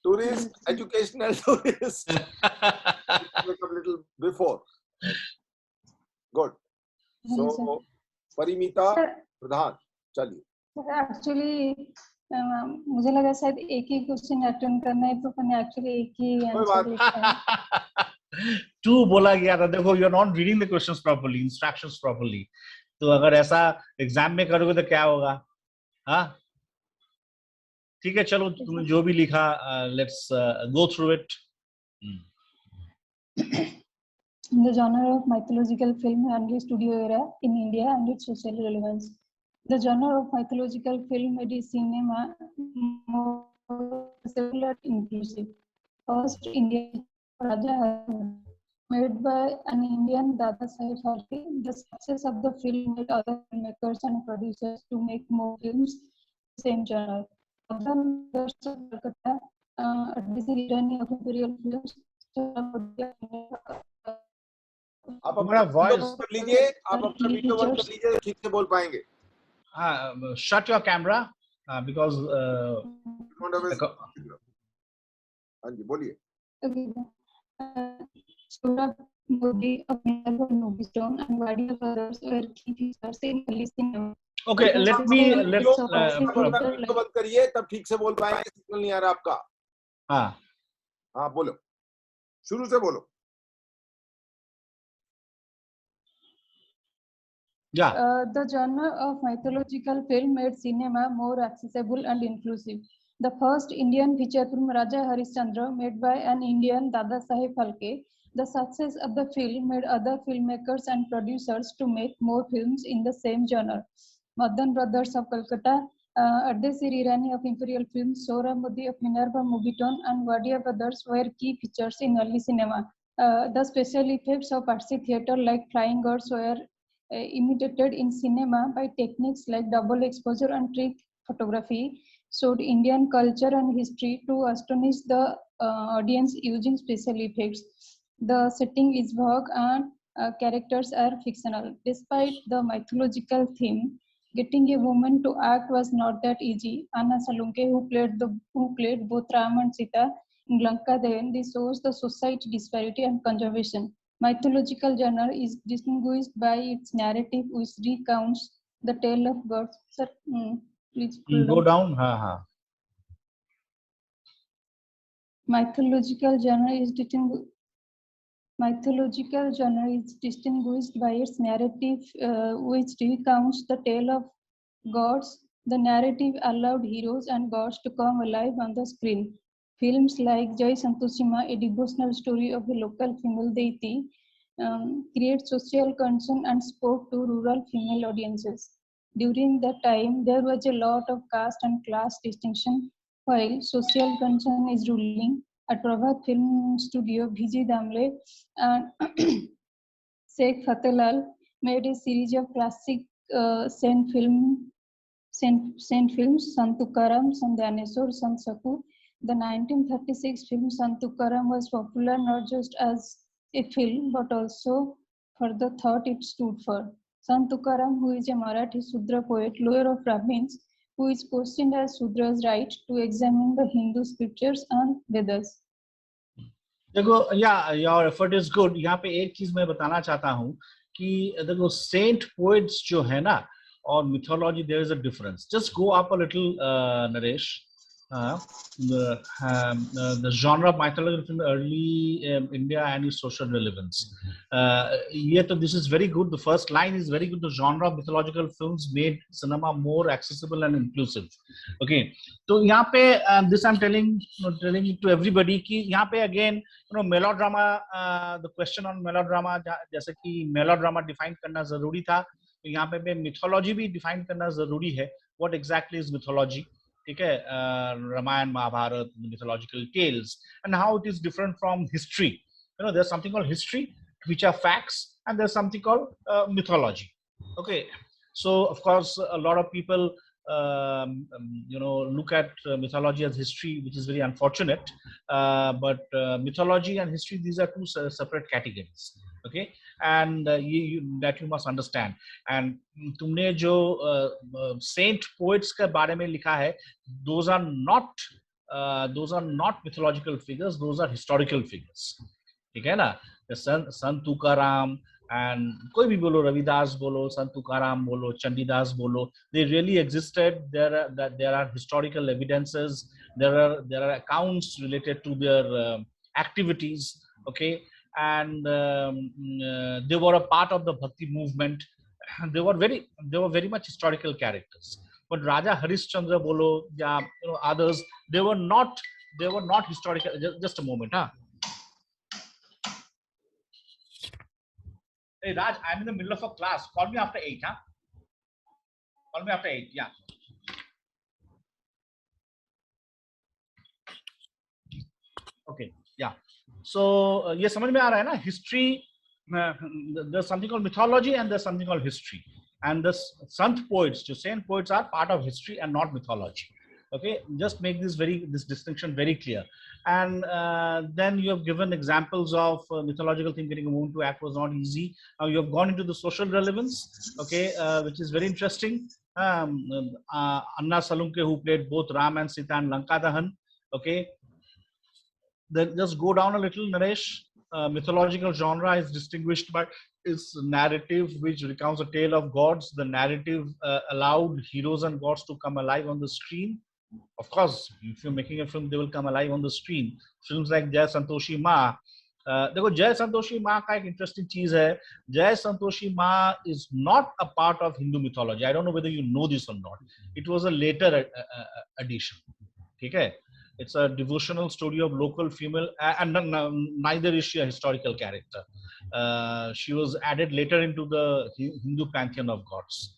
Tourist, educational tourist. Wake up a little before. Good. So, Parimita Pradhan. चलिए. Actually, मुझे लगा शायद एक ही question attend करना है, तो मैंने actually एक ही आंसर लिखा है. टू बोला गया था. देखो, you are not reading the questions properly, instructions properly. तो अगर ऐसा एग्जाम में करोगे तो क्या होगा? हाँ, ठीक है, चलो तुमने जो भी लिखा, let's go through it. The genre of mythological film and studio era in India and its social relevance. The genre of mythological film made cinema more secular, inclusive. First Indian Raja made by an Indian Dada Saheb Phalke. The success of the film made other filmmakers and producers to make more films same genre. Other Kolkata, Disney of Imperial Films. आप अपना voice कर लीजिए, आप अपना video बंद कर लीजिए, ठीक से बोल पाएंगे. Shut your camera because हाँ जी, बोलिए. Okay, let's वीडियो बंद करिए, तब ठीक से बोल पाएंगे. सिग्नल नहीं आ रहा आपका. हाँ बोलो, शुरू से बोलो. The genre of mythological film made cinema more accessible and inclusive. The first Indian feature film Raja Harishchandra made by an Indian Dada Saheb Phalke. The success of the film made other filmmakers and producers to make more films in the same genre. Madan Brothers of Calcutta, Adesiri Rani of Imperial Films, Sora Modi of Minerva Movietone, and Wadia Brothers were key features in early cinema. The special effects of artsy theatre like flying gods were imitated in cinema by techniques like double exposure and trick photography, showed Indian culture and history to astonish the audience using special effects. The setting is vague and characters are fictional. Despite the mythological theme, Getting a woman to act was not that easy. Anna Salunke, who played both Ram and Sita in Lanka Devan, this shows the society disparity and conservation. Mythological genre is distinguished by its narrative, which recounts the tale of gods. Sir, please Go down. Ha. Mythological genre is distinguished by its narrative, which recounts the tale of gods. The narrative allowed heroes and gods to come alive on the screen. Films like Jai Santoshima, a devotional story of a local female deity, create social concern and spoke to rural female audiences. During that time, there was a lot of caste and class distinction. While social concern is ruling, at Prabhat Film Studio, Vijay Damle and Sheikh Fatehlal made a series of classic Saint films, Sant Tukaram, Sant Gyaneswar, Sant Sakhu. The 1936 film Sant Tukaram was popular not just as a film but also for the thought it stood for. Sant Tukaram, who is a Marathi Sudra poet, lawyer of Brahmins, who is questioned as Sudra's right to examine the Hindu scriptures and Vedas. देखो या your effort is good. यहाँ पे एक चीज मैं बताना चाहता हूँ कि देखो सेंट पोएट्स जो है ना और mythology, there is a difference. Just go up a little Naresh. The genre of mythology in early India and its social relevance. This is very good. The first line is very good. The genre of mythological films made cinema more accessible and inclusive. Okay, तो यहाँ पे this I'm telling it to everybody कि यहाँ पे again melodrama, the question on melodrama, जैसे कि melodrama define करना जरूरी था, तो यहाँ पे mythology भी define करना जरूरी है. What exactly is mythology? ठीक है, Ramayan Mahabharat, mythological tales, and how it is different from history. There's something called history, which are facts, and there's something called mythology. Okay, so of course a lot of people look at mythology as history, which is very unfortunate, but mythology and history, these are two separate categories. Okay, and that you must understand. And तुमने जो saint poets के बारे में लिखा है, those are not mythological figures, those are historical figures. ठीक है ना? संत तुकाराम and कोई भी बोलो, रविदास बोलो, संत तुकाराम बोलो, चंडीदास बोलो, they really existed. There are historical evidences, there are accounts related to their activities. Okay, and they were a part of the bhakti movement. They were very much historical characters. But Raja Harishchandra bolo, yeah, others, they were not historical. Just a moment, huh? Hey Raj, I'm in the middle of a class. Call me after 8, huh? Call me after 8, yeah. Okay, yeah. So ये समझ में आ रहा है ना? History, there's something called mythology and there's something called history. And the Sant poets, the saint poets, are part of history and not mythology. Okay, just make this distinction very clear. And then you have given examples of mythological thing. Getting a woman to act was not easy. Now you have gone into the social relevance, okay, which is very interesting. Anna Salunke, who played both Ram and Sita and Lanka Dahan. Okay, then just go down a little, Naresh. Mythological genre is distinguished by its narrative, which recounts a tale of gods. The narrative allowed heroes and gods to come alive on the screen. Of course, if you're making a film, they will come alive on the screen. Films like Jai Santoshi Ma. देखो जय संतोषी माँ का एक interesting चीज है. जय संतोषी माँ is not a part of Hindu mythology. I don't know whether you know this or not. It was a later addition. ठीक है? It's a devotional story of local female, and neither is she a historical character. She was added later into the Hindu pantheon of gods.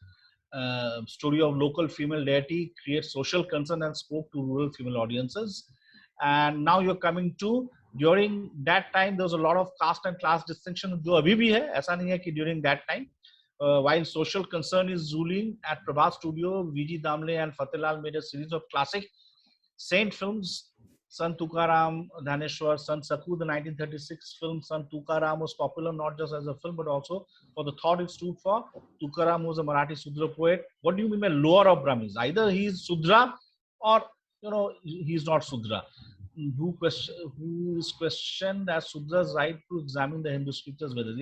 Story of local female deity creates social concern and spoke to rural female audiences. And now you're coming to, during that time, there was a lot of caste and class distinction. जो अभी भी है, ऐसा नहीं है कि during that time, while social concern is ruling, at Prabhat Studio, Vijay Damle and Fatehlal made a series of classic saint films Sant Tukaram Dhaneshwar, Sant Sakhu, the 1936 film Sant Tukaram was popular not just as a film but also for the thought it stood for. Tukaram was a Marathi Sudra poet. What do you mean by lower of Brahmins? Either he is Sudra or he is not Sudra. Who is questioned as Sudra's right to examine the Hindu scriptures whether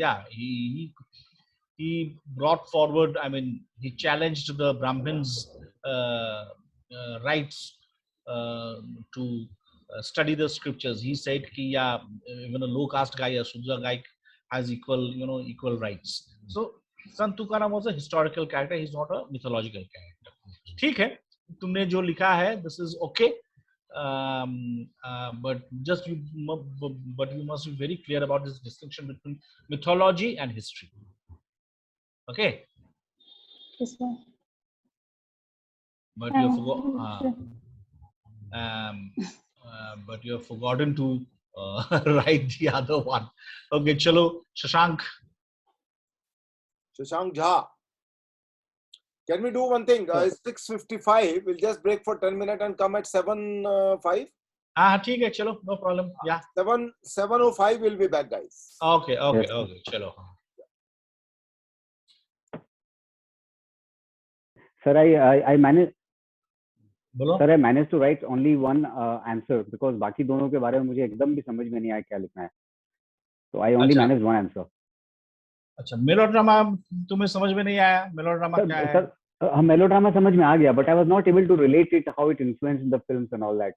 he brought forward, I mean, he challenged the Brahmins' rights to study the scriptures. He said, "Ki yeah, even a low caste guy, a Sudra guy, has equal rights." So, Sant Tukaram was a historical character. He's not a mythological character. ठीक है, तुमने जो लिखा है, this is okay. But you must be very clear about this distinction between mythology and history. Okay. Yes, sir. But but you have forgotten to write the other one. Okay, chalo, Shashank. Shashank Jha. Can we do one thing? It's 6:55. We'll just break for 10 minutes and come at 7:05. ठीक है, चलो, no problem. Yeah. 7:05 we'll be back, guys. Okay, chalo. Sir, I managed. बोलो. Sir, I managed to write only one answer because बाकी दोनों के बारे में मुझे एकदम भी समझ में नहीं आया क्या लिखना है. So I only managed one answer. अच्छा, मेलोड्रामा तुम्हें समझ में नहीं आया? मेलोड्रामा क्या है? सर, मेलोड्रामा समझ में आ गया, but I was not able to relate it how it influenced the films and all that.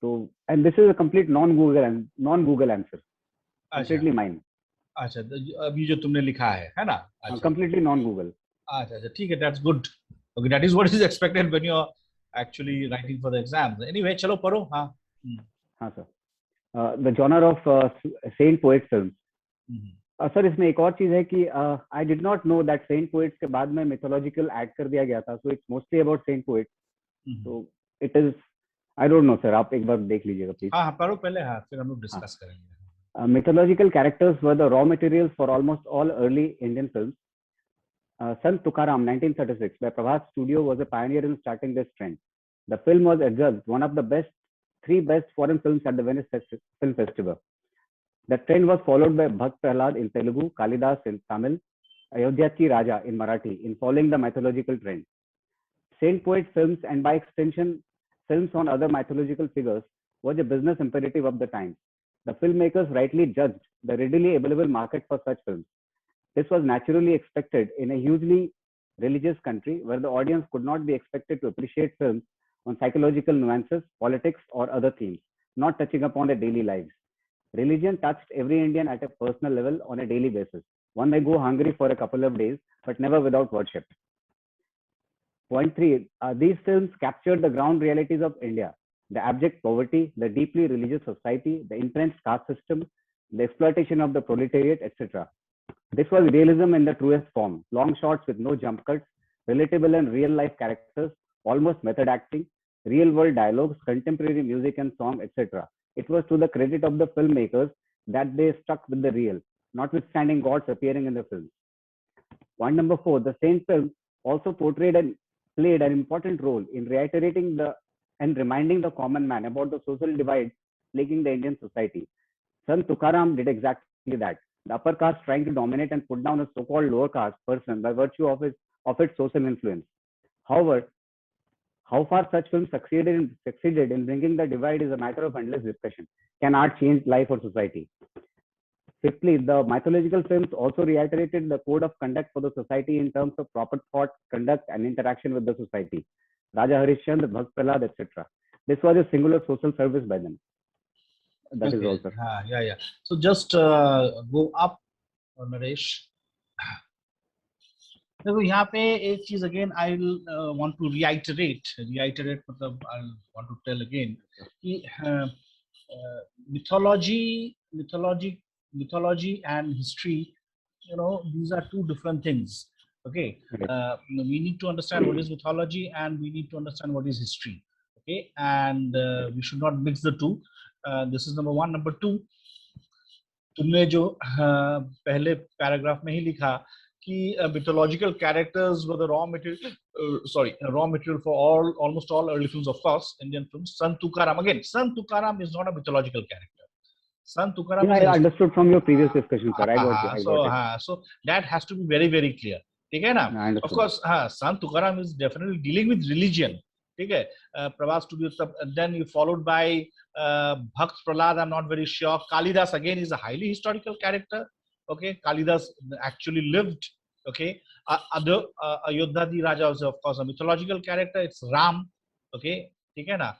So, and this is a complete non-Google answer. Completely mine. अच्छा, अभी जो तुमने लिखा है ना? Completely non-Google. अच्छा, ठीक है, that's good. Okay, that is what is expected when you are actually writing for the exams. Anyway, चलो पढ़ो. हाँ sir. The genre of saint poet films. Sir इसमें एक और चीज है कि I did not know that saint poets के बाद में मिथोलॉजिकल ऐड कर दिया गया था. So it's mostly about saint poets. So it is, I don't know sir, आप एक बार देख लीजिएगा प्लीज. हाँ, पढ़ो पहले, फिर हम लोग डिस्कस करेंगे. Mythological characters were the raw materials for almost all early Indian films. Sant Tukaram 1936 by Prabhat Studio was a pioneer in starting this trend. The film was adjudged one of the three best foreign films at the Venice Film Festival. The trend was followed by Bhakt Prahlad in Telugu, Kalidas in Tamil, Ayodhyachi Raja in Marathi in following the mythological trend. Saint poet films and by extension films on other mythological figures was a business imperative of the time. The filmmakers rightly judged the readily available market for such films. This was naturally expected in a hugely religious country where the audience could not be expected to appreciate films on psychological nuances, politics, or other themes, not touching upon their daily lives. Religion touched every Indian at a personal level on a daily basis. One may go hungry for a couple of days, but never without worship. Point 3. These films captured the ground realities of India: the abject poverty, the deeply religious society, the intense caste system, the exploitation of the proletariat, etc. This was realism in the truest form. Long shots with no jump cuts, relatable and real-life characters, almost method acting, real-world dialogues, contemporary music and song, etc. It was to the credit of the filmmakers that they stuck with the real, notwithstanding gods appearing in the films. Point number 4. The same film also portrayed and played an important role in reiterating and reminding the common man about the social divide plaguing the Indian society. Sant Tukaram did exactly that. The upper caste trying to dominate and put down a so-called lower caste person by virtue of its social influence. However, how far such films succeeded in bringing the divide is a matter of endless discussion. Can art change life or society? Fifthly, the mythological films also reiterated the code of conduct for the society in terms of proper thought, conduct, and interaction with the society. Raja Harishchandra, Bhakt Prahlad, etc. This was a singular social service by them. That is all, sir. Yeah. So just go up, Naresh. देखो यहाँ पे एक चीज again I want to reiterate मतलब I want to tell again कि mythology and history, these are two different things. Okay, we need to understand what is mythology and we need to understand what is history. Okay, and we should not mix the two. This is number 1. Number 2, तुमने जो पहले paragraph में ही लिखा कि mythological characters were the raw material. Raw material for almost all early films, of course, Indian films. Sant Tukaram, again, Sant Tukaram is not a mythological character. Sant Tukaram Yeah, is I understood from your previous discussion, sir. I got it. so that has to be very, very clear. ठीक है ना? Of course, Sant Tukaram is definitely dealing with religion. ठीक है? Prabhas Studio, then you followed by Bhakt Prahlad. I'm not very sure. Kalidas again is a highly historical character. Okay, Kalidas actually lived. Okay, other Ayodhya Di Raja was of course a mythological character. It's Ram. Okay, ठीक है ना?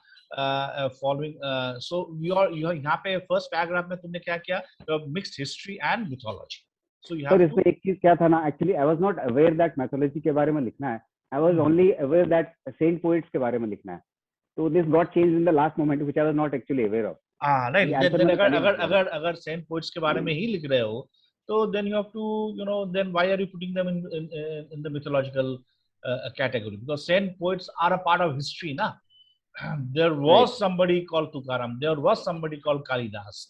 Following, so you are यहाँ पे first paragraph में तुमने क्या किया? Mixed history and mythology. So you have to. इसमें एक चीज क्या था ना, actually I was not aware that mythology के बारे में लिखना है. I was only aware that saint poets के बारे में लिखना है. So this got changed in the last moment, which I was not actually aware of. नहीं, अगर saint poets के बारे में ही लिख रहे हो, तो then you have to, then why are you putting them in the mythological category? Because saint poets are a part of history, na. There was somebody called Tukaram. There was somebody called Kalidas.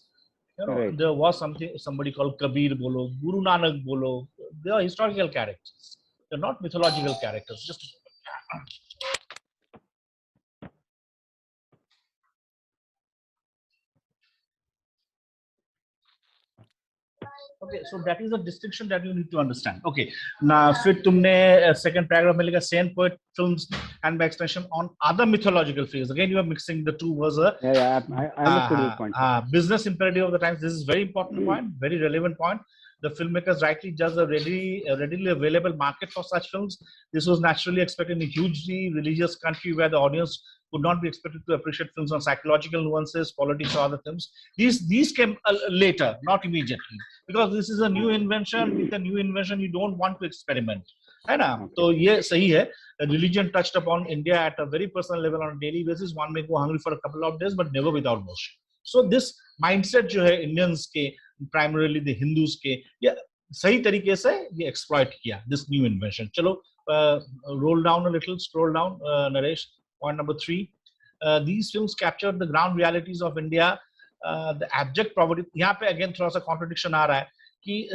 There was somebody called Kabir bolo, Guru Nanak bolo. They are historical characters. They're not mythological characters. Just okay, so that is a distinction that you need to understand. Okay, now फिर तुमने second paragraph में लिखा saint poet films and by extension on other mythological figures. Again, you are mixing the two. Was a I understood this point. Business imperative of the times. This is very important point, very relevant point. The filmmakers rightly judged a readily available market for such films. This was naturally expected in a hugely religious country where the audience could not be expected to appreciate films on psychological nuances, politics, or other themes. These came later, not immediately, because this is a new invention. With a new invention, you don't want to experiment. है ना? तो ये सही है. Religion touched upon India at a very personal level on a daily basis. One may go hungry for a couple of days, but never without worship. So this mindset जो है Indians के, primarily the Hindus के, ये सही तरीके से ये exploit किया this new invention. चलो roll down a little, scroll down, Naresh. Point number 3. These films captured the ground realities of India. The abject poverty. यहाँ पे again थोड़ा सा contradiction आ रहा है कि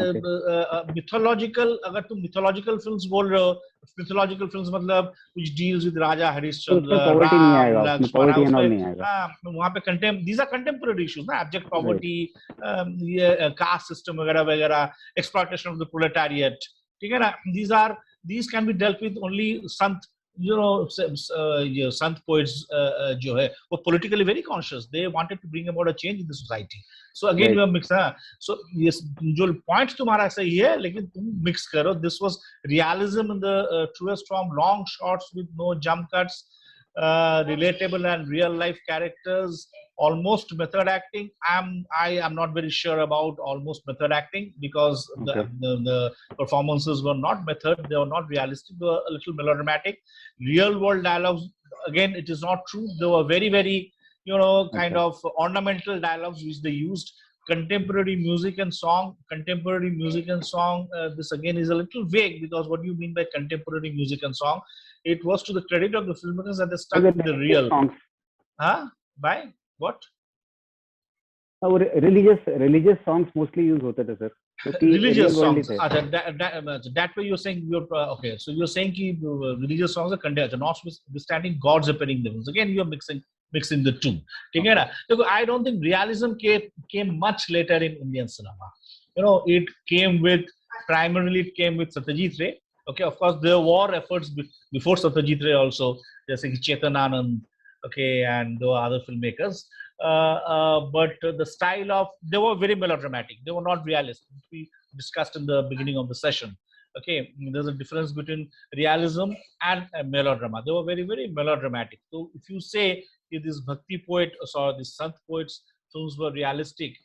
mythological, अगर तुम mythological films बोल रहे हो, mythological films मतलब which deals with Raja Harishchandra, Ram, Lakshmana, वहाँ पे these are contemporary issues, ना, abject poverty, caste system वगैरह वगैरह, exploitation of the proletariat, ठीक है ना? These can be dealt with only sant poets जो है वो politically very conscious. They wanted to bring about a change in the society. So again you have mixed. So yes, जो point तुम्हारा सही है, लेकिन तुम mix करो. This was realism in the truest form, long shots with no jump cuts, relatable and real life characters, almost method acting. I am not very sure about almost method acting because the performances were not method, they were not realistic, they were a little melodramatic. Real world dialogues, again, it is not true. They were very, very, kind of ornamental dialogues which they used. Contemporary music and song. This again is a little vague, because what do you mean by contemporary music and song? It was to the credit of the filmmakers that they stuck with the real. By what? Religious songs mostly use होते थे sir. Religious songs. That way you're saying okay. So you're saying कि religious songs are content, notwithstanding God's appearing heavens. Again, you're mixing the two. Okay. Look, I don't think realism came much later in Indian cinema. It came primarily with Satyajit Ray. Okay, of course there were efforts before Satyajit Ray also, जैसे कि Chetan Anand, okay, and the other filmmakers. But the style of, they were very melodramatic. They were not realistic. We discussed in the beginning of the session. Okay, there's a difference between realism and melodrama. They were very, very melodramatic. So if you say if this bhakti poet, these sant poets films were realistic,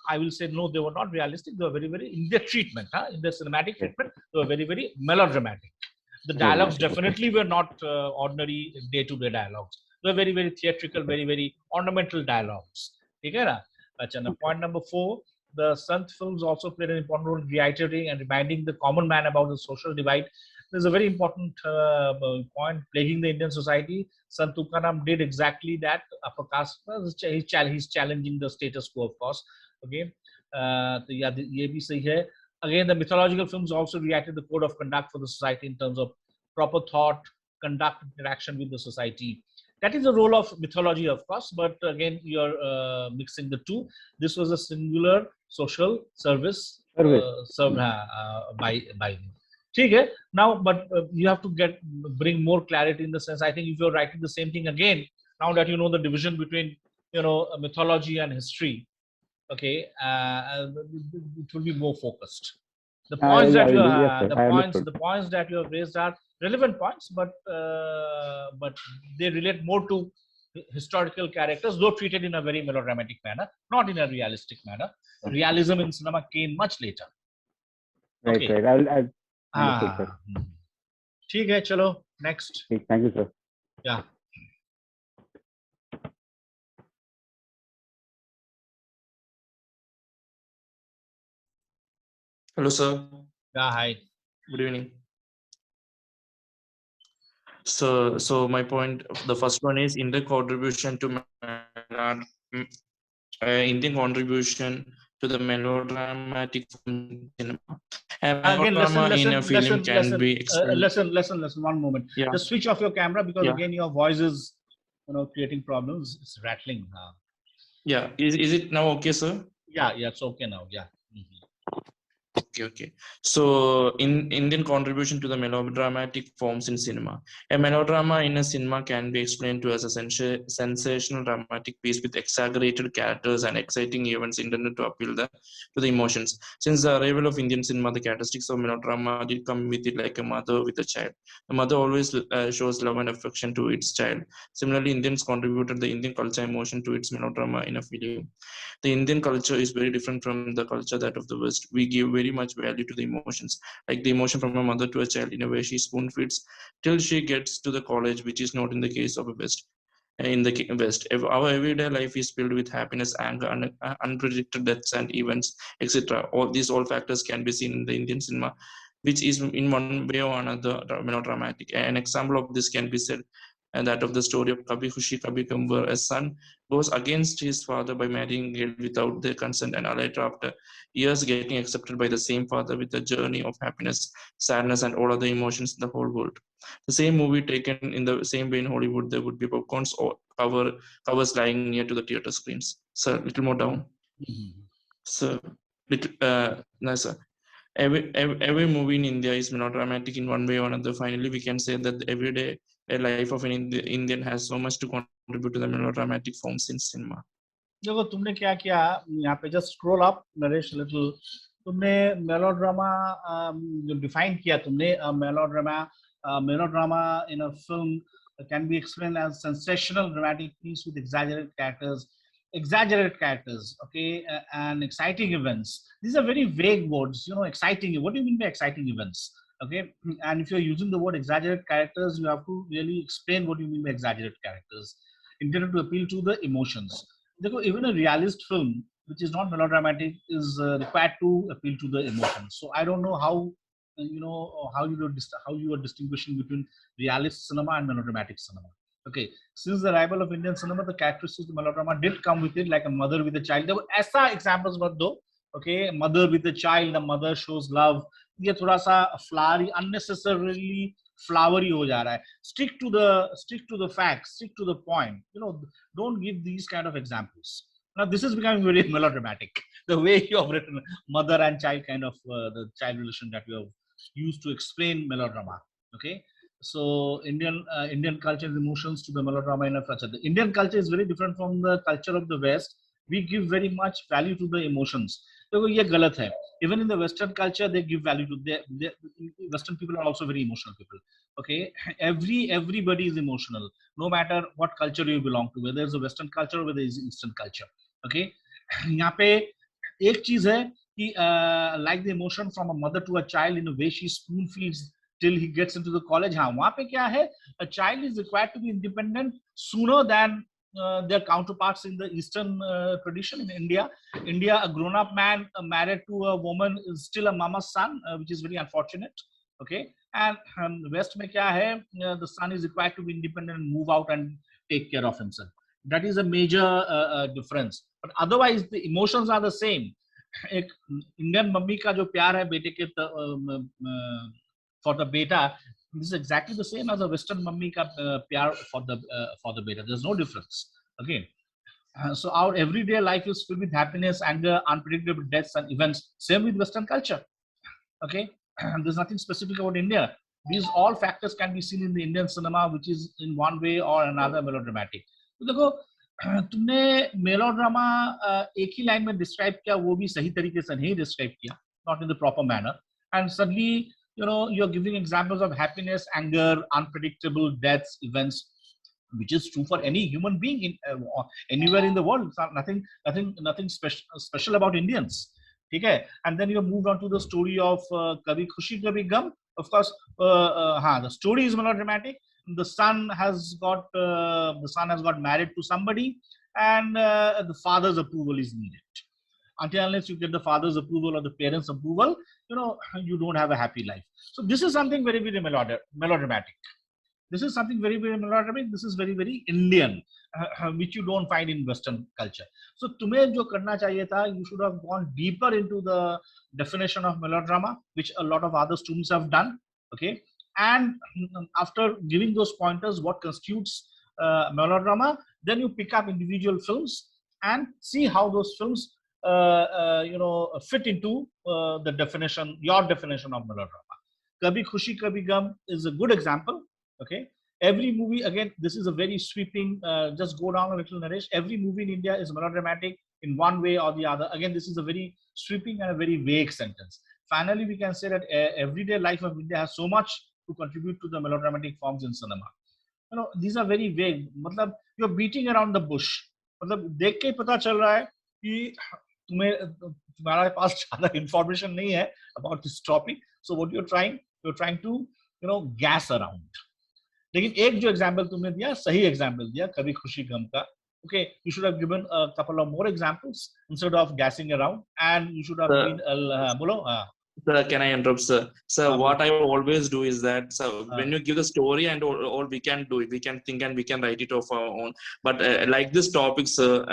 I will say no, they were not realistic. They were very, very, in their treatment, in their cinematic treatment, they were very, very melodramatic. The dialogues definitely were not ordinary day-to-day dialogues. They were very, very theatrical, very, very ornamental dialogues. Okay, na? Point number 4, the Sant films also played an important role in reiterating and reminding the common man about the social divide. There's a very important point plaguing the Indian society. Sant Tukaram did exactly that. Upper caste, he's challenging the status quo, of course. Okay, तो ये भी सही है. Again, the mythological films also reacted the code of conduct for the society in terms of proper thought, conduct, interaction with the society. That is the role of mythology, of course, but again, you're mixing the two. This was a singular social service served by them. Okay. Now, but you have to bring more clarity in the sense. I think if you're writing the same thing again, now that you know the division between mythology and history, okay, it will be more focused. The points that the points that you have raised are relevant points, but they relate more to historical characters, though treated in a very melodramatic manner, not in a realistic manner. Realism in cinema came much later. Right, okay. I'll understood, sir. ठीक है, चलो next. Thank you, sir. Yeah. Hello, sir. Yeah, hi. Good evening. So my point, the first one is Indian contribution to the melodramatic cinema. Again, listen. One moment. Yeah. Just switch off your camera because Yeah. again your voice is, creating problems. It's rattling. Yeah. Is it now okay, sir? Yeah. It's okay now. Yeah. Okay. So, in Indian contribution to the melodramatic forms in cinema. A melodrama in a cinema can be explained to as a sensational dramatic piece with exaggerated characters and exciting events intended to appeal to the emotions. Since the arrival of Indian cinema, the characteristics of melodrama did come with it like a mother with a child. The mother always shows love and affection to its child. Similarly, Indians contributed the Indian culture emotion to its melodrama in a film. The Indian culture is very different from the culture that of the West. We give very much value to the emotions, like the emotion from a mother to a child in a way she spoon feeds till she gets to the college, which is not in the case of a West. In the West, our everyday life is filled with happiness, anger, unpredicted deaths and events, etc. All factors can be seen in the Indian cinema, which is in one way or another melodramatic. An example of this can be said, and that of the story of Kabhi Khushi Kabhi Gham, where a son goes against his father by marrying girl without their consent, and later, after years, getting accepted by the same father with a journey of happiness, sadness, and all other emotions in the whole world. The same movie taken in the same way in Hollywood, there would be popcorns or covers lying near to the theater screens. Sir, little more down. Sir, no, sir. Every movie in India is melodramatic in one way or another. Finally, we can say that the everyday life of an Indian has so much to contribute to the melodramatic forms in cinema. देखो तुमने क्या किया यहाँ पे, just scroll up Naresh little. तुमने melodrama जो define किया तुमने, melodrama in a film can be explained as sensational dramatic piece with exaggerated characters, okay, and exciting events. These are very vague words, exciting. What do you mean by exciting events? Okay, and if you're using the word exaggerated characters, you have to really explain what you mean by exaggerated characters, intended to appeal to the emotions. Even a realist film, which is not melodramatic, is required to appeal to the emotions. So I don't know how how you are distinguishing between realist cinema and melodramatic cinema. Okay, since the arrival of Indian cinema, the characteristics of melodrama did come with it, like a mother with a child. There were ऐसा examples but though, okay, mother with a child, the mother shows love. ये थोड़ा सा flowery, unnecessarily flowery हो जा रहा है. Stick to the facts, stick to the point. Don't give these kind of examples. Now this is becoming very melodramatic. The way you have written mother and child kind of the child relation that you have used to explain melodrama. Okay, so Indian culture and emotions to the melodrama in a culture. The Indian culture is very different from the culture of the West. We give very much value to the emotions. So ये गलत है. Even in the Western culture, they give value to the Western people are also very emotional people. Okay, everybody is emotional, no matter what culture you belong to, whether it's a Western culture or whether it's Eastern culture. Okay, यहाँ पे एक चीज है कि like the emotion from a mother to a child in a way she spoon feeds till he gets into the college. हाँ, वहाँ पे क्या है? A child is required to be independent sooner than their counterparts in the Eastern tradition. In India, a grown-up man married to a woman is still a mama's son, which is very unfortunate. Okay, and West में क्या है? The son is required to be independent and move out and take care of himself. That is a major difference. But otherwise, the emotions are the same. एक Indian mummy का जो प्यार है बेटे के फॉर द बेटा, this is exactly the same as a Western mummy ka pyar for the beta. There's no difference. Okay. So our everyday life is filled with happiness, anger, unpredictable deaths and events. Same with Western culture. Okay. There's nothing specific about India. These all factors can be seen in the Indian cinema, which is in one way or another melodramatic. तो देखो तुमने melodrama एक ही line में describe किया, वो भी सही तरीके से नहीं डिस्क्राइब किया, not in the proper manner, and suddenly you're giving examples of happiness, anger, unpredictable deaths, events, which is true for any human being in anywhere in the world. It's not, nothing special about Indians. Okay, and then you moved on to the story of Kabhi Khushi Kabhi Gum. Of course, the story is melodramatic. The son has got married to somebody, and the father's approval is needed. Until unless you get the father's approval or the parents' approval, you don't have a happy life. So this is something very, very melodramatic. This is something very, very melodramatic. This is very, very Indian, which you don't find in Western culture. So तुम्हें जो करना चाहिए था, you should have gone deeper into the definition of melodrama, which a lot of other students have done. Okay, and after giving those pointers, what constitutes melodrama, then you pick up individual films and see how those films fit into the definition, your definition of melodrama. Kabhi Khushi Kabhi Gum is a good example. Okay, every movie, again, this is a very sweeping, just go down a little, Naresh. Every movie in India is melodramatic in one way or the other. Again, this is a very sweeping and a very vague sentence. Finally, we can say that everyday life of India has so much to contribute to the melodramatic forms in cinema. These are very vague. मतलब you're beating around the bush. मतलब देख के पता चल रहा है कि तुम्हारे पास ज़्यादा information नहीं है about this topic. So what you're trying to gas around. लेकिन एक जो एग्जाम्पल तुमने दिया, सही एग्जाम्पल दिया, कभी खुशी गम का. Okay, you should have given a couple of more examples instead of gassing around, and you should have been Sir, can I interrupt, sir? Sir, what I always do is that, sir, when you give the story and all we can do it, we can think and we can write it off our own. But like this topic, sir,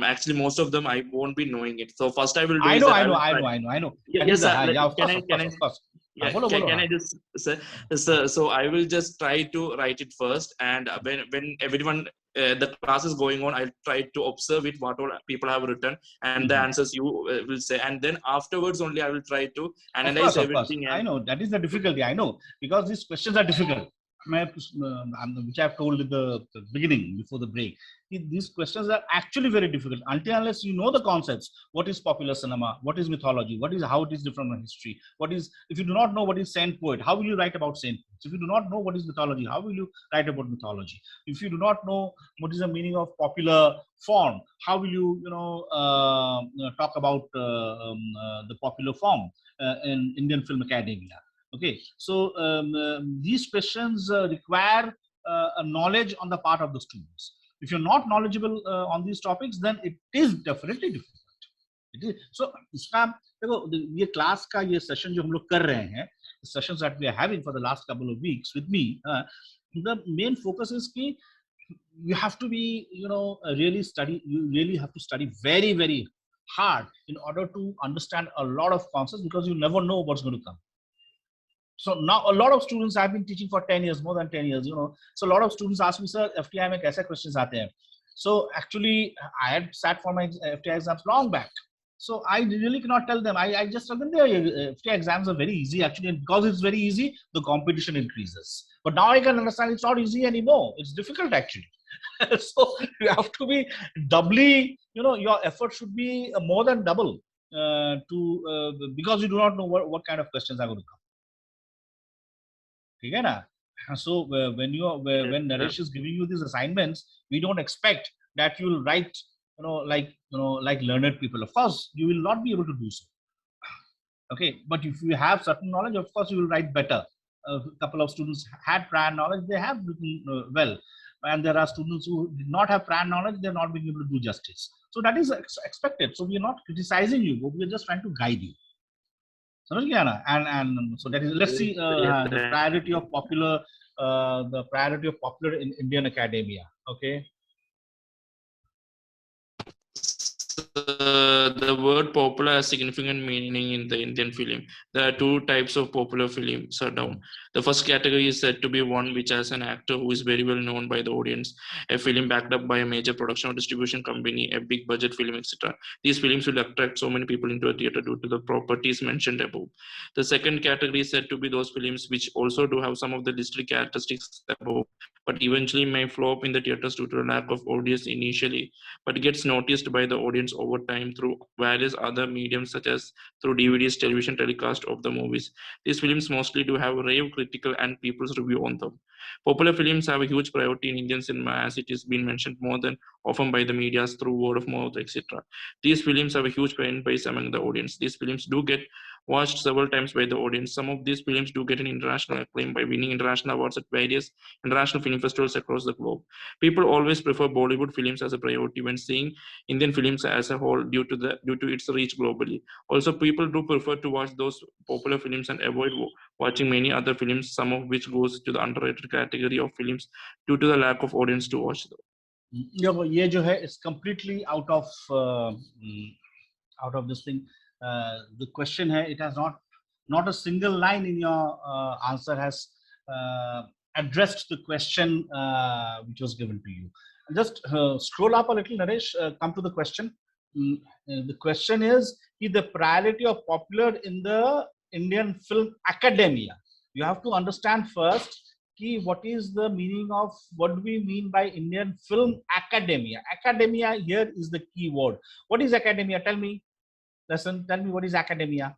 actually most of them I won't be knowing it. So first I will do. I know. Yes, sir. Of course. Yeah, can I just say, so I will just try to write it first, and when everyone the class is going on, I'll try to observe it, what all people have written, and the answers you will say, and then afterwards only I will try to analyze everything. I know that is the difficulty. I know, because these questions are difficult, which I've told at the beginning before the break. These questions are actually very difficult unless you know the concepts. What is popular cinema? What is mythology? How it is different from history? If you do not know what is saint poet, how will you write about saint poets? If you do not know what is mythology, how will you write about mythology? If you do not know what is the meaning of popular form, how will you talk about the popular form in Indian Film Academia? Okay, so these questions require a knowledge on the part of the students. If you're not knowledgeable on these topics, then it is definitely difficult. It is. So, इसका देखो ये class का ये session जो हम लोग कर रहे हैं, the sessions that we are having for the last couple of weeks with me, the main focus is कि you have to be, really study. You really have to study very, very hard in order to understand a lot of concepts, because you never know what's going to come. So now a lot of students, I've been teaching for 10 years, more than 10 years, So a lot of students ask me, sir, FTI में कैसे questions आते हैं? So actually, I had sat for my FTI exams long back. So I really cannot tell them. I just tell them their FTI exams are very easy. Actually, and because it's very easy, the competition increases. But now I can understand it's not easy anymore. It's difficult actually. So you have to be doubly, your effort should be more than double because you do not know what kind of questions are going to come. So when Naresh is giving you these assignments, we don't expect that you'll write like learned people. Of course you will not be able to do so. Okay, but if you have certain knowledge, of course you will write better. A couple of students had prior knowledge, they have written well, and there are students who did not have prior knowledge, they're not being able to do justice. So that is expected. So we are not criticizing you, but we are just trying to guide you. And so that is, let's see the priority of popular in Indian academia. Okay. the word popular has significant meaning in the Indian film. There are two types of popular films are down. The first category is said to be one which has an actor who is very well known by the audience, a film backed up by a major production or distribution company, a big budget film, etc. These films will attract so many people into a theater due to the properties mentioned above. The second category is said to be those films which also do have some of the listed characteristics above, but eventually may flop in the theaters due to a lack of audience initially, but gets noticed by the audience over time through various other mediums such as through DVDs, television telecast of the movies. These films mostly do have rave critical and people's review on them. Popular films have a huge priority in Indian cinema as it is been mentioned more than often by the media through word of mouth, etc. These films have a huge fan base among the audience. These films do get watched several times by the audience. Some of these films do get an international acclaim by winning international awards at various international film festivals across the globe. People always prefer Bollywood films as a priority when seeing Indian films as a whole due to its reach globally. Also, people do prefer to watch those popular films and avoid watching many other films, some of which goes to the underrated category of films due to the lack of audience to watch them. ये जो है is completely out of this thing. The question है, it has not a single line in your answer has addressed the question which was given to you. Just scroll up a little, Naresh. Come to the question. The question is the priority of popular in the Indian film academia. You have to understand first what is the meaning of, what do we mean by Indian film academia. Academia here is the key word. What is academia? Tell me. Listen, tell me what is academia.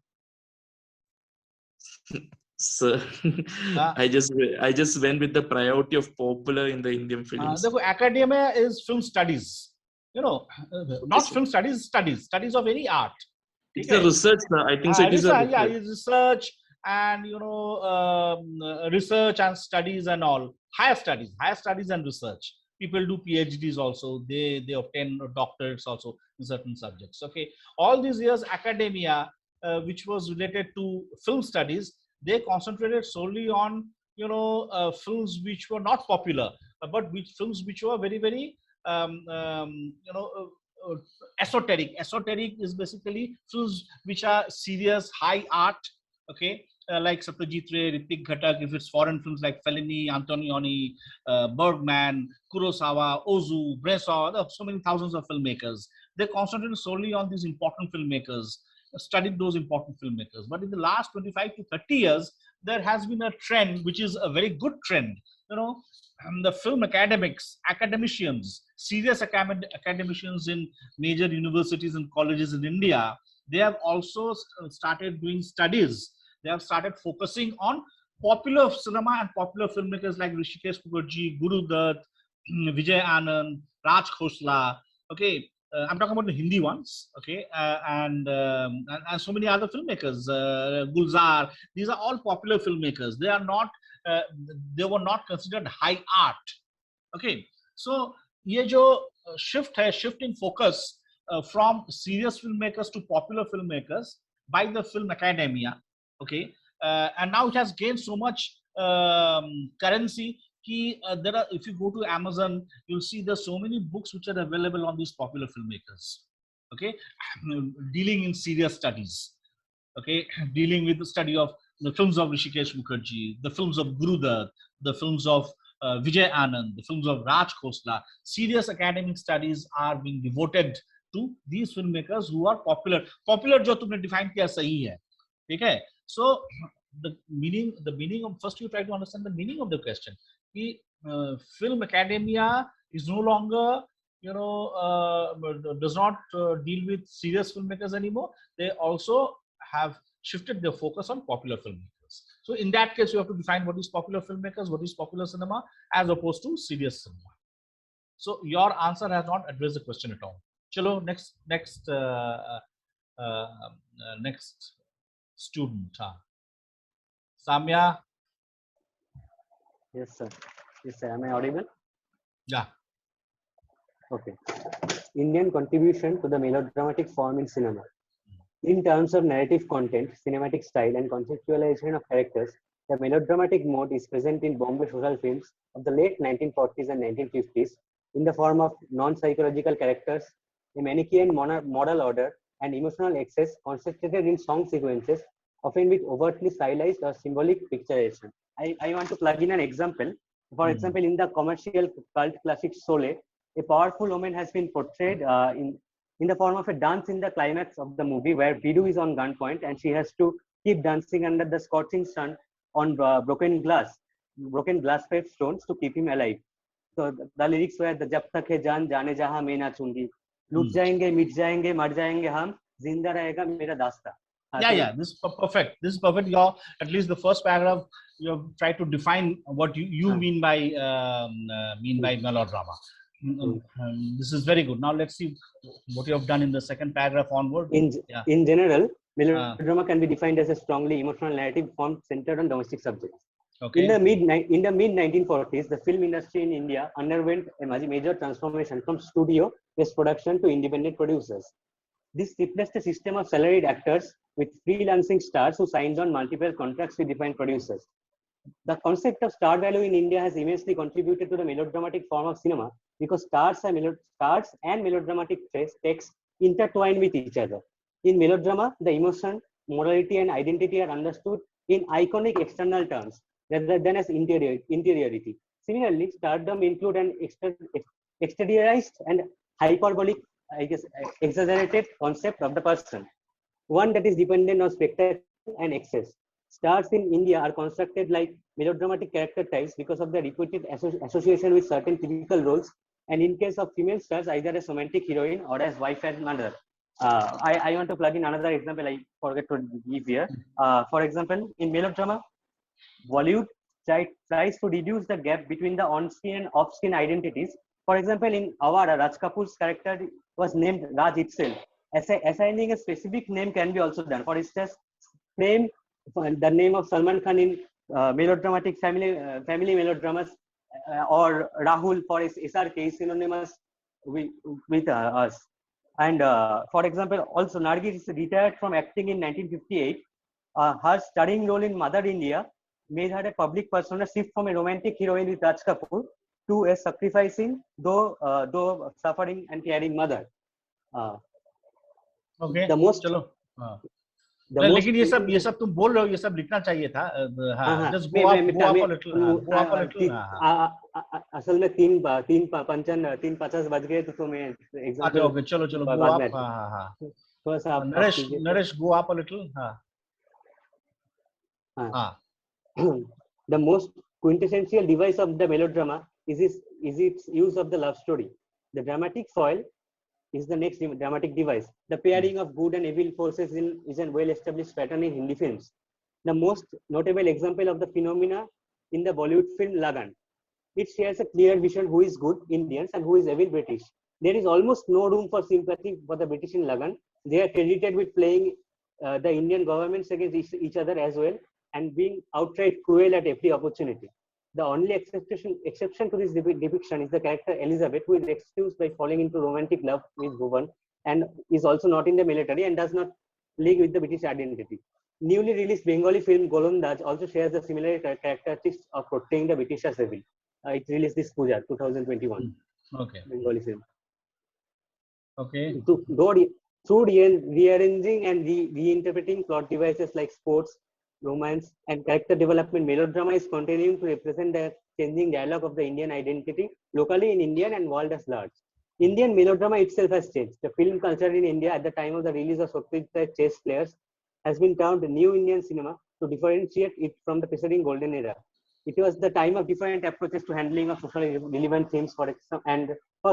Sir, I just went with the priority of popular in the Indian films. Academia is film studies. You know, not film studies, studies of any art. It's a research, sir. I think so. It is a research. Yeah, it's research and research and studies and all. Higher studies and research. People do PhDs also. They obtain doctorates also in certain subjects. Okay, all these years academia, which was related to film studies, they concentrated solely on films which were not popular, but films which were very very esoteric. Esoteric is basically films which are serious, high art. Okay, like Satyajit Ray, Ritik Ghatak. If it's foreign films like Fellini, Antonioni, Bergman, Kurosawa, Ozu, Bresson, there are so many thousands of filmmakers. They concentrated solely on these important filmmakers, studied those important filmmakers. But in the last 25 to 30 years, there has been a trend, which is a very good trend. The film academicians, serious academicians in major universities and colleges in India, they have also started doing studies. They have started focusing on popular cinema and popular filmmakers like Hrishikesh Mukherjee, Guru Dutt, Vijay Anand, Raj Khosla. Okay, I'm talking about the Hindi ones. Okay, and so many other filmmakers, Gulzar. These are all popular filmmakers. They are not. They were not considered high art. Okay, so ये जो shift in focus from serious filmmakers to popular filmmakers by the film academia. Okay, and now it has gained so much currency. There are, if you go to Amazon, you'll see there's so many books which are available on these popular filmmakers. Okay, dealing in serious studies. Okay, dealing with the study of the films of Hrishikesh Mukherjee, the films of Guru Dutt, the films of Vijay Anand, the films of Raj Khosla. Serious academic studies are being devoted to these filmmakers who are popular. Popular जो तुमने define किया सही है, ठीक है? So the meaning of, first you try to understand the meaning of the question. कि film academia is no longer does not deal with serious filmmakers anymore. They also have shifted their focus on popular filmmakers. So in that case, you have to define what is popular filmmakers, what is popular cinema, as opposed to serious cinema. So your answer has not addressed the question at all. Chalo, next student. Samya. Yes, sir. Yes, sir. Am I audible? Yeah. Okay. Indian contribution to the melodramatic form in cinema. In terms of narrative content, cinematic style, and conceptualization of characters, the melodramatic mode is present in Bombay social films of the late 1940s and 1950s in the form of non-psychological characters, a Manichaean moral order, and emotional excess concentrated in song sequences, often with overtly stylized or symbolic picturization. I want to plug in an example. For example, in the commercial cult classic Sole, a powerful woman has been portrayed in the form of a dance in the climax of the movie, where Bidu is on gunpoint and she has to keep dancing under the scorching sun on broken glass-fed stones to keep him alive. So the lyrics were the "Jab tak hai jaan jaane jahan main na chungi, lut jayenge, mit jayenge, mar jayenge hum, zinda rahega mera dasta." Yeah, this is perfect. This is perfect. Your at least the first paragraph, you have tried to define what you mean by melodrama. This is very good. Now let's see what you have done in the second paragraph onward. In general, melodrama can be defined as a strongly emotional narrative form centered on domestic subjects. Okay. In the mid 1940s, the film industry in India underwent a major transformation from studio-based production to independent producers. This replaced a system of salaried actors with freelancing stars who signed on multiple contracts with defined producers. The concept of star value in India has immensely contributed to the melodramatic form of cinema because stars and melodramatic texts intertwine with each other. In melodrama, the emotion, morality, and identity are understood in iconic external terms rather than as interiority. Similarly, stardom include an exteriorized and hyperbolic, exaggerated concept of the person, one that is dependent on spectacle and excess. Stars in India are constructed like melodramatic character types because of their repeated association with certain typical roles, and in case of female stars, either as romantic heroine or as wife and mother. I want to plug in another example I forget to give here. For example, in melodrama, Bollywood tries to reduce the gap between the on-screen and off-screen identities. For example, in Awara, Raj Kapoor's character was named Raj itself. Assigning a specific name can be also done. For instance, name the name of Salman Khan in melodramatic family melodramas, or Rahul for his SRK is synonymous with us. And for example, also Nargis retired from acting in 1958. Her starring role in Mother India made her a public persona, shift from a romantic heroine with Raj Kapoor to a sacrificing, though suffering and caring mother. Okay. The most. चलो. लेकिन ये सब तुम बोल रहे हो, ये सब लिखना चाहिए था. Just go up a little. असल में 3:50 बज गए तो मैं एग्जांपल. Okay, चलो go up. थोड़ा सा Naresh, go up a little. The most quintessential device of the melodrama is its use of the love story. The dramatic foil is the next dramatic device. The pairing of good and evil forces is a well-established pattern in Hindi films. The most notable example of the phenomena in the Bollywood film Lagan. It shares a clear vision who is good Indians and who is evil British. There is almost no room for sympathy for the British in Lagan. They are credited with playing the Indian governments against each other as well, and being outright cruel at every opportunity. The only exception to this depiction is the character Elizabeth, who is excused by falling into romantic love with Bhuvan and is also not in the military and does not link with the British identity. Newly released Bengali film Golondaj also shares the similar characteristics of portraying the British as evil. It released this Puja 2021. Okay. Bengali film. Okay. Through rearranging and reinterpreting plot devices like sports, romance, and character development, melodrama is continuing to represent the changing dialogue of the Indian identity locally in India and world as large. Indian melodrama itself has changed. The film culture in India at the time of the release of Satyajit Chess Players has been termed new Indian cinema to differentiate it from the preceding golden era. It was the time of different approaches to handling of socially relevant themes for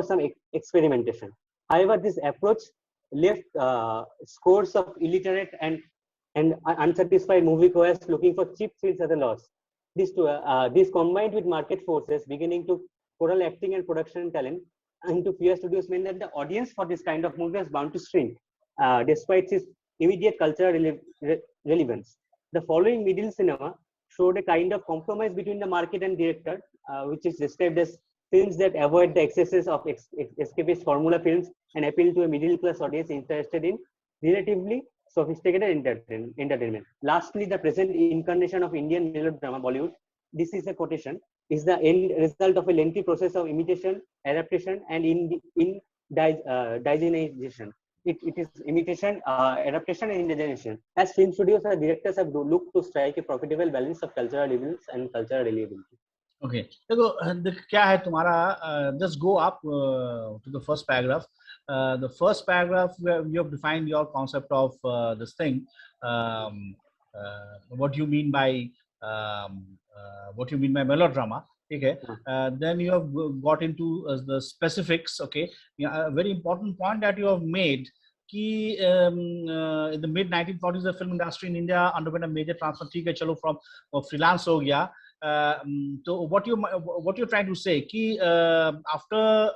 some experimentation. However, this approach left scores of illiterate and unsatisfied moviegoers looking for cheap thrills at a loss. This combined with market forces beginning to corral acting and production talent into fewer studios meant that the audience for this kind of movie was bound to shrink, despite its immediate cultural relevance. The following middle cinema showed a kind of compromise between the market and director, which is described as films that avoid the excesses of escapist formula films and appeal to a middle-class audience interested in relatively sophisticated entertainment. Lastly, the present incarnation of Indian melodrama, Bollywood, this is a quotation, is the end result of a lengthy process of imitation, adaptation, and digenization. It is imitation, adaptation, and indigenization. As film studios and directors have looked to strike a profitable balance of cultural relevance and cultural reliability. Okay, देखो क्या है तुम्हारा, just go up to the first paragraph. The first paragraph where you have defined your concept of this thing, what you mean by melodrama. Okay, then you have got into the specifics. Okay, yeah, a very important point that you have made. In the mid 1940s, the film industry in India underwent a major transformation. ठीक है, चलो from freelance हो गया. So what you're trying to say कि after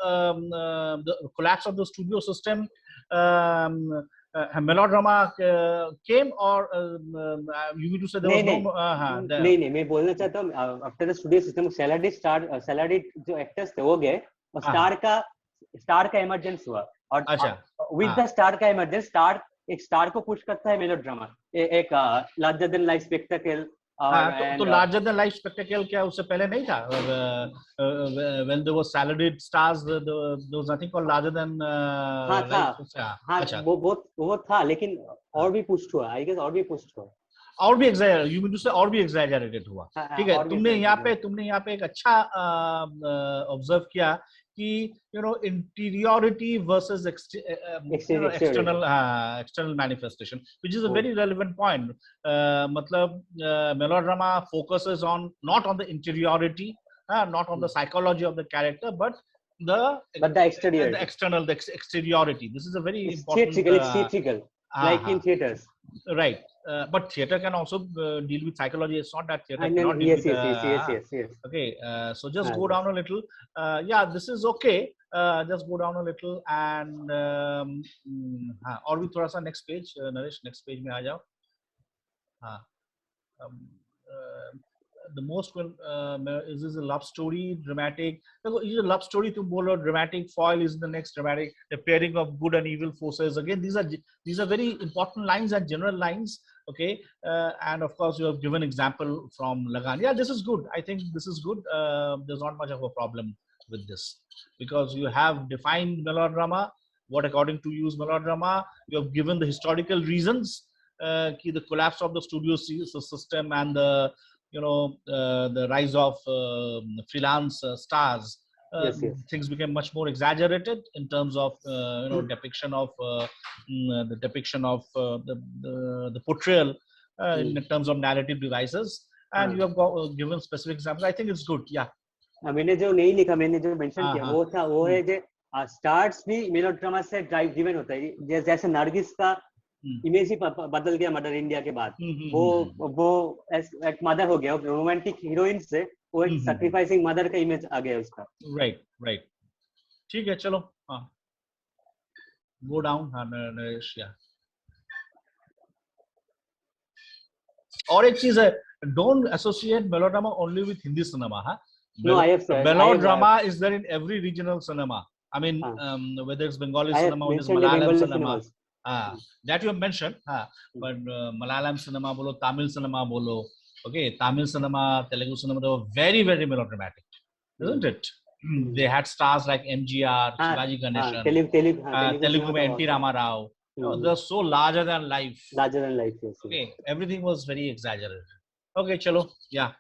the collapse of the studio system, melodrama came, or you mean to say there was no? नहीं मैं बोलना चाहता हूँ after the studio system salaried जो actors थे वो गए और स्टार का emergence हुआ और with the स्टार का emergence एक स्टार को पुश करता है मेलोड्रामा एक larger than life spectacle. तो larger than life spectacle क्या उससे पहले नहीं था? When there was salaried stars, there was nothing called larger than life. हाँ वो था लेकिन और भी पुश हुआ, I guess और भी पुश हुआ, और भी exaggerate, you mean to say और भी exaggerated हुआ. ठीक है, तुमने यहाँ पे एक अच्छा observe किया कि interiority versus external manifestation, which is a very relevant point. मतलब melodrama focuses not on the interiority, not on the psychology of the character, but the exteriority. This is a very important. It's theatrical, like in theaters. Right. But theater can also deal with psychology. It's not that theater cannot deal with. Yes. Okay. So just go down a little. Yeah, this is okay. Just go down a little and और भी थोड़ा सा next page, Naresh next page में आ जाओ. The most is this a love story, dramatic? Is a love story to बोलो, dramatic foil is the next dramatic, the pairing of good and evil forces. Again, these are very important lines and general lines. Okay, and of course you have given example from Lagan. Yeah, this is good. I think this is good. There's not much of a problem with this because you have defined melodrama. What according to you is melodrama? You have given the historical reasons. The collapse of the studio system and the the rise of freelance stars. Things became much more exaggerated in terms of depiction of the portrayal in terms of narrative devices, and you have given specific examples. I think it's good. Yeah. मैंने जो नहीं लिखा, मैंने जो mention किया वो है जो स्टार्स भी मेलोड्रामा से ड्राइव ड्रिवन होता है. जैसे नरगिस का इमेज ही बदल गया मदर इंडिया के बाद. वो एक मदर हो गया, रोमांटिक हीरोइन से वो एक सैक्रिफाइसिंग मदर का इमेज आ गया उसका. राइट. ठीक है, चलो गो डाउन. नरेश, और एक चीज है, don't associate melodrama only with Hindi cinema. Melodrama is there in every regional cinema. I mean, whether it's Bengali cinema or it's Malayalam cinema. That you have mentioned, but Malayalam cinema bolo, Tamil cinema bolo, okay, Tamil cinema, Telugu cinema, they were very, very melodramatic, isn't it? They had stars like MGR, Shivaji Ganeshan, Telugu mein N.T. Rama Rao. They're so larger than life. Larger than life, yes. Okay, everything was very exaggerated. Okay, chalo, yeah.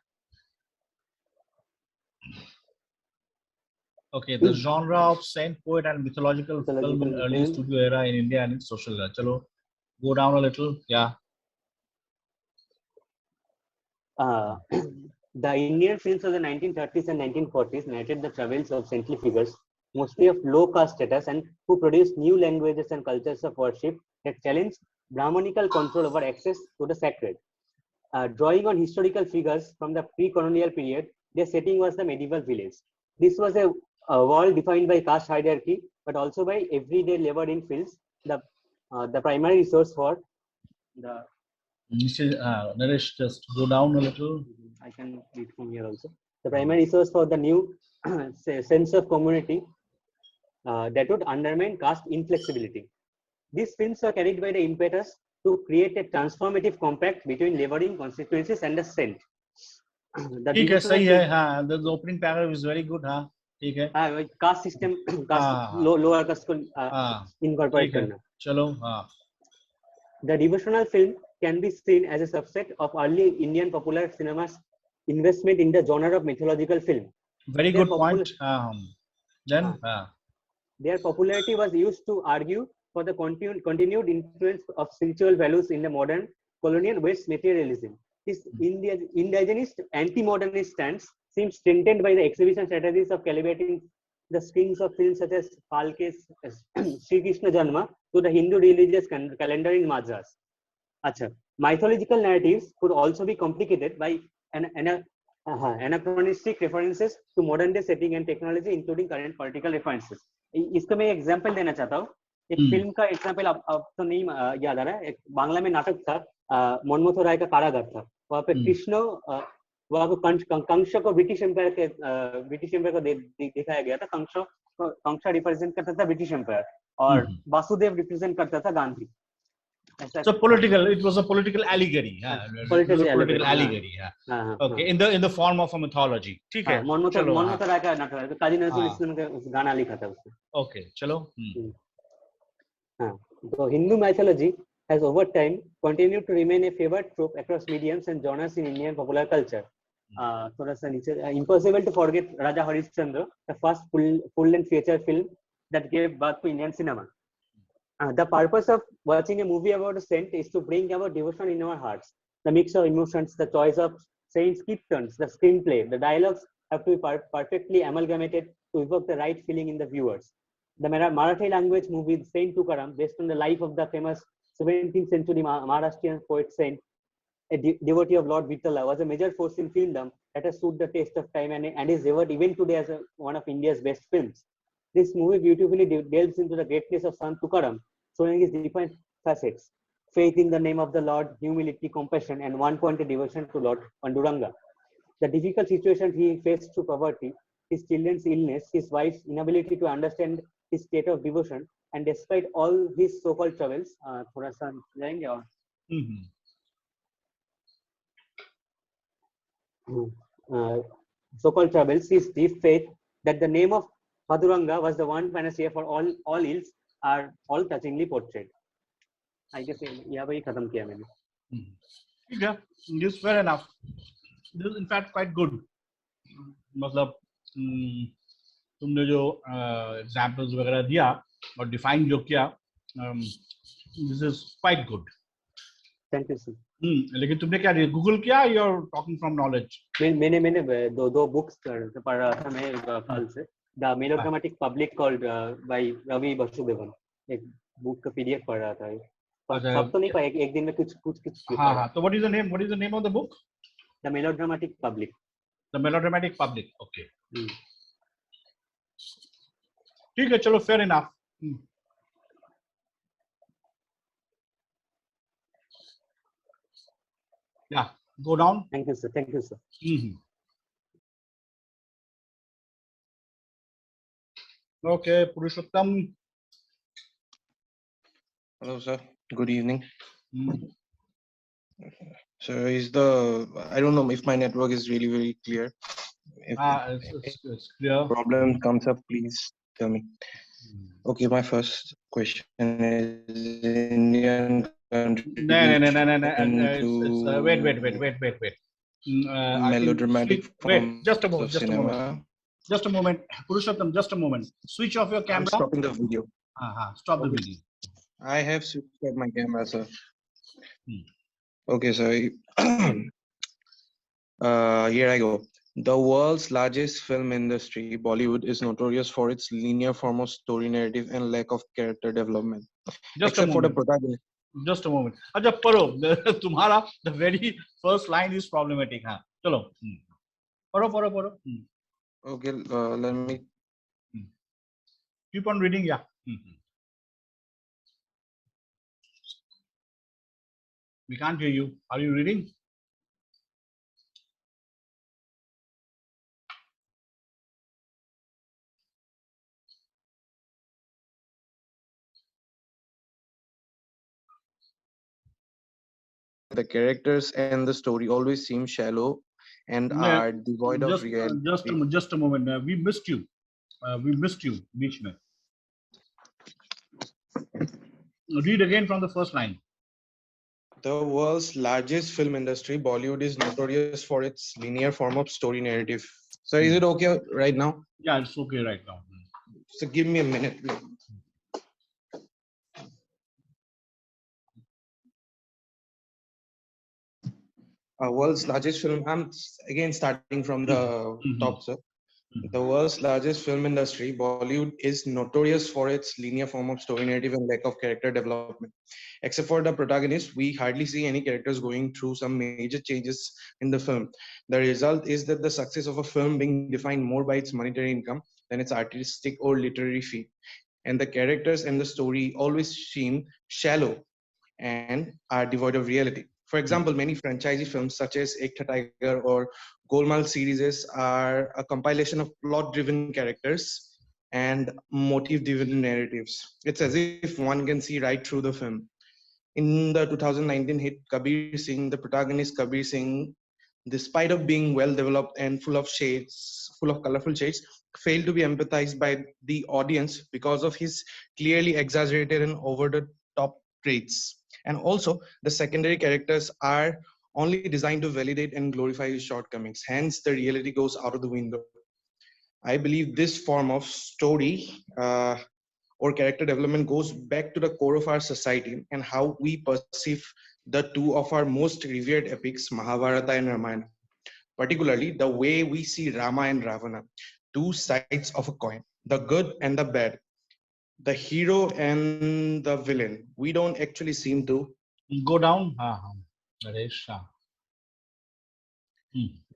Okay, the genre of saint, poet, and mythological film in early studio era in India and its social era. Chalo, go down a little. Yeah. The Indian films of the 1930s and 1940s narrated the travels of saintly figures, mostly of low caste status, and who produced new languages and cultures of worship that challenged Brahmanical control over access to the sacred. Drawing on historical figures from the pre-colonial period, their setting was the medieval village. This was a world defined by caste hierarchy, but also by everyday labor in fields. The primary resource for the Naresh, just go down a little. I can read from here also. The primary resource for the new sense of community that would undermine caste inflexibility. These films were carried by the impetus to create a transformative compact between laboring constituencies and the saint. ठीक है, सही है. The opening paragraph is very good. ठीक है, caste system, हाँ lower caste को हाँ incorporate ठीक है, करना. चलो हाँ. The devotional film can be seen as a subset of early Indian popular cinema's investment in the genre of mythological film. Very Their good point. Then their popularity was used to argue for the continued influence of spiritual values in the modern colonial West materialism. This indigenous anti-modernist stance seems strengthened by the exhibition strategies of calibrating the strings of films such as Phalke's Sri Krishna Janma to the Hindu religious calendar in Madras. Achha. Mythological narratives could also be complicated by anachronistic references to modern day setting and technology, including current political references. इसका मैं example देना चाहता हूँ. एक film का example अब तो नहीं याद आ रहा है. एक बांग्ला में नाटक था, मनमोहन राय का कारागार था. वहाँ पे कृष्ण वहाँ को कंस को ब्रिटिश एम्पायर को दिखाया गया था. कंस रिप्रेजेंट करता था ब्रिटिश एम्पायर और वासुदेव रिप्रेजेंट करता था Gandhi. So political, it was a political allegory. Political allegory. Okay, in the form of a mythology. ठीक है. मनमोहन राय का नाटक है. काजी नजरुल इस्लाम का गाना लिखा था उसने. Okay, चलो. The Hindu mythology has over time continued to remain a favorite trope across mediums and genres in Indian popular culture. थोड़ा सा नीचे, impossible to forget Raja Harishchandra, the first full-length feature film that gave birth to Indian cinema. The purpose of watching a movie about a saint is to bring about devotion in our hearts. The mix of emotions, the choice of saints' kirtans, the screenplay, the dialogues have to be perfectly amalgamated to evoke the right feeling in the viewers. The Marathi language movie Saint Tukaram, based on the life of the famous 17th century Maharashtrian poet saint, a devotee of Lord Vitala, was a major force in filmdom that has stood the test of time and is revered even today as one of India's best films. This movie beautifully delves into the greatness of Sant Tukaram, showing his different facets: faith in the name of the Lord, humility, compassion, and one-pointed devotion to Lord Panduranga. The difficult situation he faced through poverty, his children's illness, his wife's inability to understand his state of devotion, and despite all his so-called troubles, so-called troubles, his deep faith that the name of Paduranga was the one panacea for all ills are all touchingly portrayed. I guess यहाँ पे ही खत्म किया मैंने. Yeah, this is fair enough. This is in fact quite good. मतलब तुमने जो examples वगैरह दिया और define जो किया, this is quite good. Thank you, sir. लेकिन तुमने क्या दिया? Google किया? You're talking from knowledge. मैंने दो books पढ़ रहा था मैं कल से. The Melodramatic Public called by Ravi Vasudevan. एक book का PDF पढ़ रहा था. सब तो नहीं पढ़ा, एक दिन में कुछ. हाँ. So what is the name? What is the name of the book? The Melodramatic Public. The Melodramatic Public. Okay. ठीक है, चलो, fair enough. Yeah, go down. Thank you, sir. Thank you, sir. Okay, Purushottam. Hello, sir. Good evening. So I don't know if my network is really very clear. If it's clear. Problem comes up, please tell me. Okay, my first question is Indian contribution to wait. Melodramatic forms just a of cinema. Just a moment. Purushottam, just a moment. Switch off your camera. I'm stopping the video. Stop the video. I have switched off my camera, sir. Okay, so here I go. The world's largest film industry, Bollywood, is notorious for its linear form of story narrative and lack of character development. Except for the protagonist. Just a moment. Acha, paro. Tumhara, the very first line is problematic. Chalo. Paro. Okay, let me keep on reading. Yeah. We can't hear you. Are you reading? The characters and the story always seem shallow and are devoid of reality. Just a moment. We missed you. We missed you, beach mein. Read again from the first line. The world's largest film industry, Bollywood, is notorious for its linear form of story narrative. So is it okay right now? Yeah, it's okay right now. So give me a minute, please. World's largest film. I'm again starting from the top, sir. The world's largest film industry, Bollywood, is notorious for its linear form of story narrative and lack of character development. Except for the protagonist, we hardly see any characters going through some major changes in the film. The result is that the success of a film being defined more by its monetary income than its artistic or literary feat. And the characters and the story always seem shallow and are devoid of reality. For example, many franchisee films such as FTII-JET or Golmaal series are a compilation of plot-driven characters and motive-driven narratives. It's as if one can see right through the film. In the 2019 hit Kabir Singh, the protagonist Kabir Singh, despite of being well developed and full of shades, full of colorful shades, failed to be empathized by the audience because of his clearly exaggerated and over the top traits. And also, the secondary characters are only designed to validate and glorify his shortcomings. Hence, the reality goes out of the window. I believe this form of story or character development goes back to the core of our society and how we perceive the two of our most revered epics, Mahabharata and Ramayana. Particularly, the way we see Rama and Ravana, two sides of a coin, the good and the bad, the hero and the villain. We don't actually seem to go down.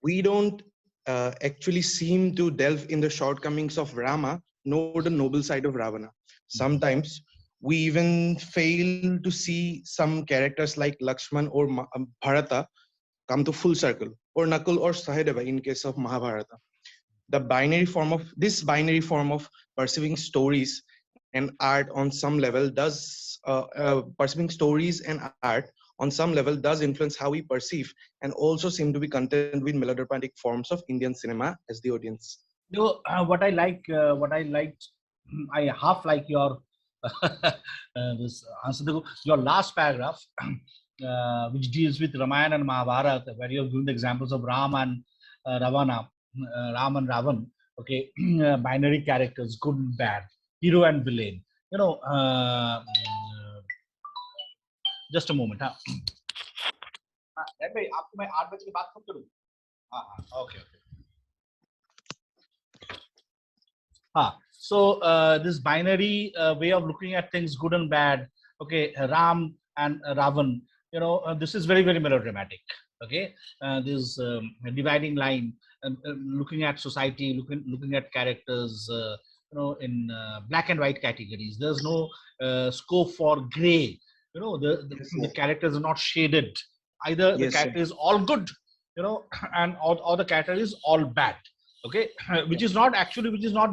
We don't actually seem to delve in the shortcomings of Rama nor the noble side of Ravana. Sometimes we even fail to see some characters like Lakshman or Bharata come to full circle, or Nakul or Sahadeva in case of Mahabharata. This binary form of perceiving stories and art on some level does perceiving stories and art on some level does influence how we perceive and also seem to be content with melodramatic forms of Indian cinema as the audience. What I liked, I half like your this answer. Your last paragraph, which deals with Ramayana and Mahabharata, where you have given the examples of Ram and Ravana, Ram and Ravan. Okay, binary characters, good and bad, hero and villain. You know, just a moment. आपको मैं 8 बजे की बात कब करूं? Okay. So this binary way of looking at things, good and bad. Okay, Ram and Ravan. You know, this is very, very melodramatic. Okay, this dividing line, looking at society, looking at characters. You know, in black and white categories. There's no scope for gray. You know, the characters are not shaded. Either the character is all good, you know, and or the character is all bad. Okay, which is not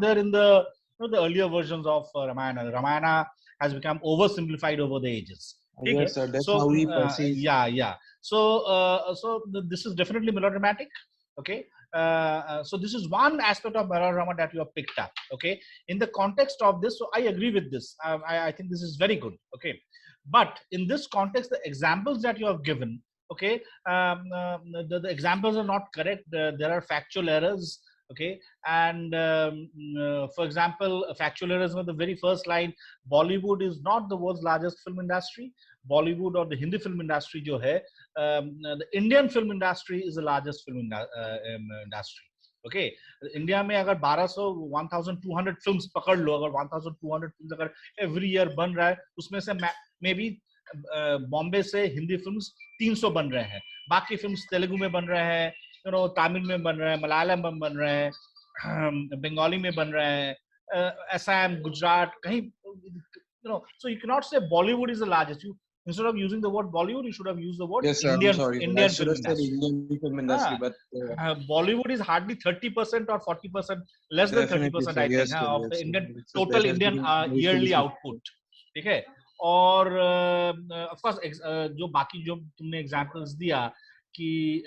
there in the the earlier versions of Ramayana. Ramayana has become oversimplified over the ages. Yes, sir. That's how we perceive. Yeah. So this is definitely melodramatic. Okay. So this is one aspect of melodrama that you have picked up. Okay. In the context of this, so I agree with this. I think this is very good. Okay. But in this context, the examples that you have given, okay, the examples are not correct. There are factual errors. Okay, and for example, factual errors on the very first line, Bollywood is not the world's largest film industry. Bollywood or the Hindi film industry jo hai, the Indian film industry is the largest film industry. Okay, India में अगर 1200 films पकड़ लो, अगर 1200 films अगर every year बन रहा है, उसमें से maybe बॉम्बे से हिंदी फिल्म्स 300 बन रहे हैं, बाकी फिल्म्स तेलुगु में बन रहे हैं, you know, तमिल में बन रहे हैं, मलयालम में बन रहे हैं, बंगाली में बन रहे हैं, असम, गुजरात, कहीं, you know, so you cannot say Bollywood is the largest. You, instead of using the word Bollywood, you should have used the word Indian film industry. But Bollywood is hardly 30% or 40%, less than 30%, I think, of the Indian total Indian yearly output. ठीक है? और of course जो बाकी जो तुमने examples दिया कि